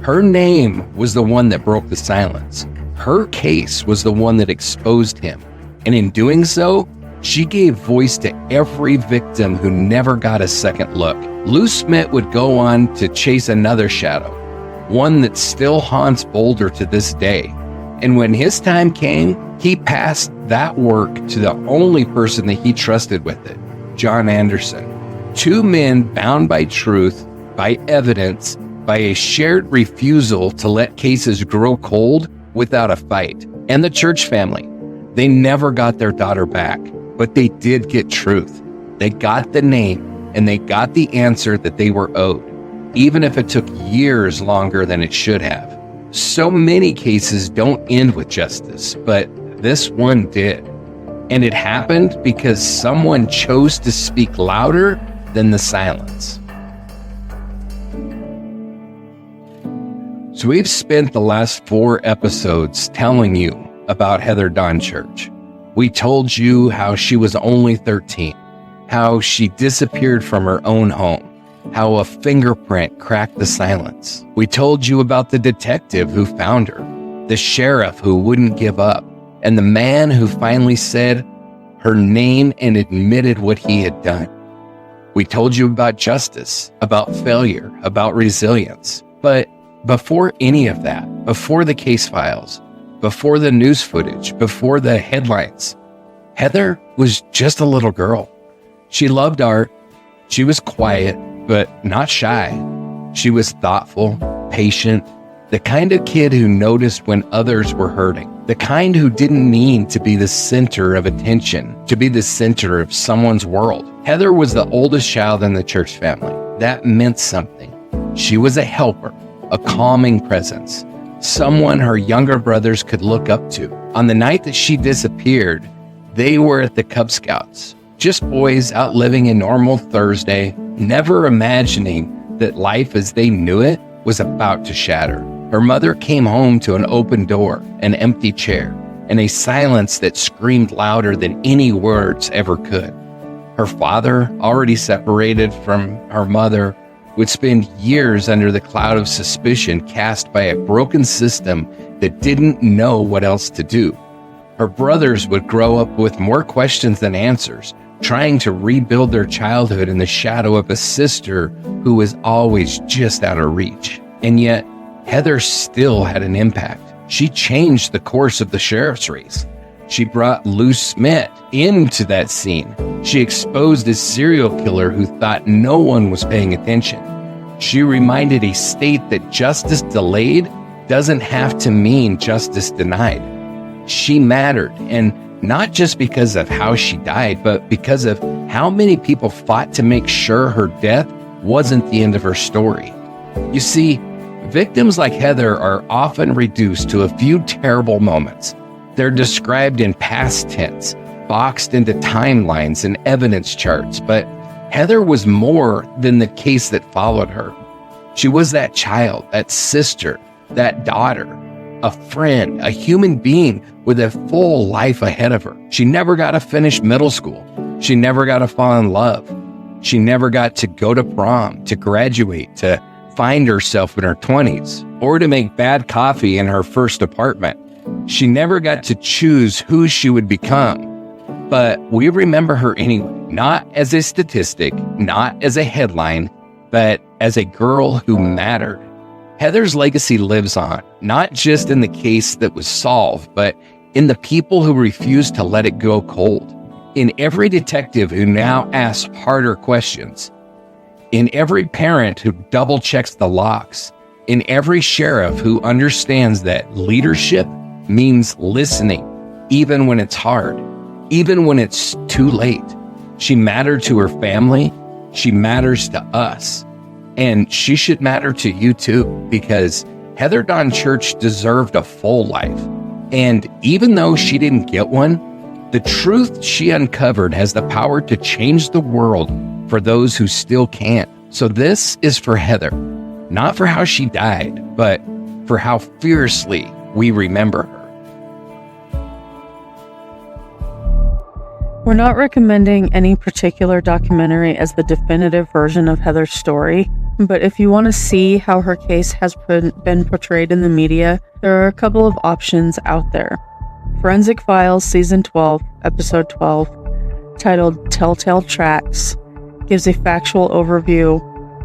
[SPEAKER 1] Her name was the one that broke the silence. Her case was the one that exposed him. And in doing so, she gave voice to every victim who never got a second look. Lou Smit would go on to chase another shadow, one that still haunts Boulder to this day. And when his time came, he passed that work to the only person that he trusted with it, John Anderson. Two men bound by truth, by evidence, by a shared refusal to let cases grow cold without a fight. And the Church family, they never got their daughter back, but they did get truth. They got the name and they got the answer that they were owed, even if it took years longer than it should have. So many cases don't end with justice, but this one did. And it happened because someone chose to speak louder than the silence. So we've spent the last 4 episodes telling you about Heather Dawn Church. We told you how she was only 13, how she disappeared from her own home, how a fingerprint cracked the silence. We told you about the detective who found her, the sheriff who wouldn't give up, and the man who finally said her name and admitted what he had done. We told you about justice, about failure, about resilience. But before any of that, before the case files, before the news footage, before the headlines, Heather was just a little girl. She loved art. She was quiet, but not shy. She was thoughtful, patient, the kind of kid who noticed when others were hurting, the kind who didn't mean to be the center of attention, to be the center of someone's world. Heather was the oldest child in the church family. That meant something. She was a helper, a calming presence, someone her younger brothers could look up to. On the night that she disappeared, they were at the Cub Scouts, just boys out living a normal Thursday, never imagining that life as they knew it was about to shatter. Her mother came home to an open door, an empty chair, and a silence that screamed louder than any words ever could. Her father, already separated from her mother, would spend years under the cloud of suspicion cast by a broken system that didn't know what else to do. Her brothers would grow up with more questions than answers, trying to rebuild their childhood in the shadow of a sister who was always just out of reach. And yet, Heather still had an impact. She changed the course of the sheriff's race. She brought Lou Smit into that scene. She exposed a serial killer who thought no one was paying attention. She reminded a state that justice delayed doesn't have to mean justice denied. She mattered, and not just because of how she died, but because of how many people fought to make sure her death wasn't the end of her story. You see, victims like Heather are often reduced to a few terrible moments. They're described in past tense, boxed into timelines and evidence charts, but Heather was more than the case that followed her. She was that child, that sister, that daughter, a friend, a human being with a full life ahead of her. She never got to finish middle school. She never got to fall in love. She never got to go to prom, to graduate, to find herself in her 20s, or to make bad coffee in her first apartment. She never got to choose who she would become. But we remember her anyway, not as a statistic, not as a headline, but as a girl who mattered. Heather's legacy lives on, not just in the case that was solved, but in the people who refused to let it go cold, in every detective who now asks harder questions, in every parent who double checks the locks, in every sheriff who understands that leadership means listening, even when it's hard, even when it's too late. She mattered to her family. She matters to us. And she should matter to you too, because Heather Dawn Church deserved a full life. And even though she didn't get one, the truth she uncovered has the power to change the world for those who still can't. So this is for Heather, not for how she died, but for how fiercely we remember her.
[SPEAKER 2] We're not recommending any particular documentary as the definitive version of Heather's story, but if you want to see how her case has been portrayed in the media, there are a couple of options out there. Forensic Files Season 12, Episode 12, titled Telltale Tracks, gives a factual overview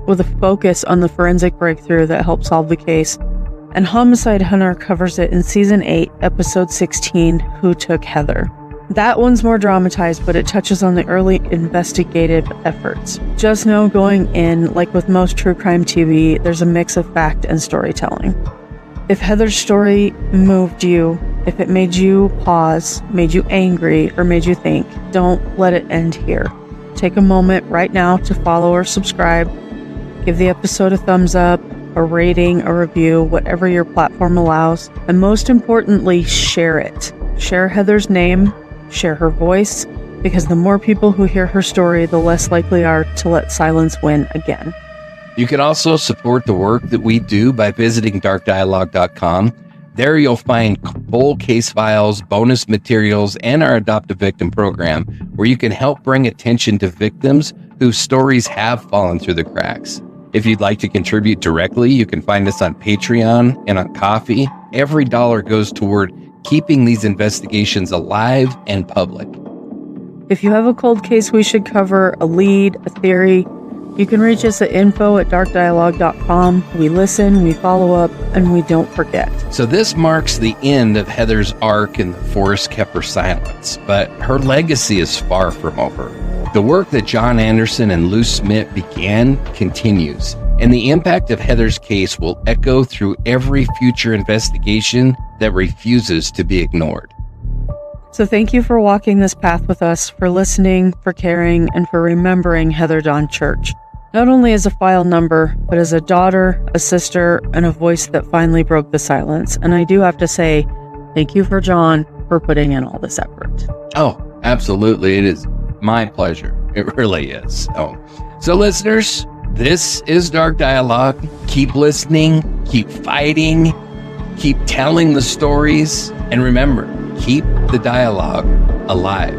[SPEAKER 2] with a focus on the forensic breakthrough that helped solve the case, and Homicide Hunter covers it in Season 8, Episode 16, Who Took Heather. That one's more dramatized, but it touches on the early investigative efforts. Just know going in, like with most true crime TV, there's a mix of fact and storytelling. If Heather's story moved you, if it made you pause, made you angry, or made you think, don't let it end here. Take a moment right now to follow or subscribe. Give the episode a thumbs up, a rating, a review, whatever your platform allows. And most importantly, share it. Share Heather's name. Share her voice, because the more people who hear her story, the less likely are to let silence win again.
[SPEAKER 1] You can also support the work that we do by visiting darkdialogue.com. There you'll find full case files, bonus materials, and our Adopt a Victim program, where you can help bring attention to victims whose stories have fallen through the cracks. If you'd like to contribute directly, you can find us on Patreon and on Ko-fi. Every dollar goes toward keeping these investigations alive and public.
[SPEAKER 2] If you have a cold case we should cover, a lead, a theory, you can reach us at info@darkdialogue.com. We listen, we follow up, and we don't forget.
[SPEAKER 1] So this marks the end of Heather's arc in The Forest Kept Her Silence, but her legacy is far from over. The work that John Anderson and Lou Smit began continues, and the impact of Heather's case will echo through every future investigation that refuses to be ignored.
[SPEAKER 2] So thank you for walking this path with us, for listening, for caring, and for remembering Heather Dawn Church. Not only as a file number, but as a daughter, a sister, and a voice that finally broke the silence. And I do have to say, thank you for John for putting in all this effort.
[SPEAKER 1] Oh, absolutely. It is my pleasure. It really is. So listeners, this is Dark Dialogue. Keep listening, keep fighting, keep telling the stories, and remember, keep the dialogue alive.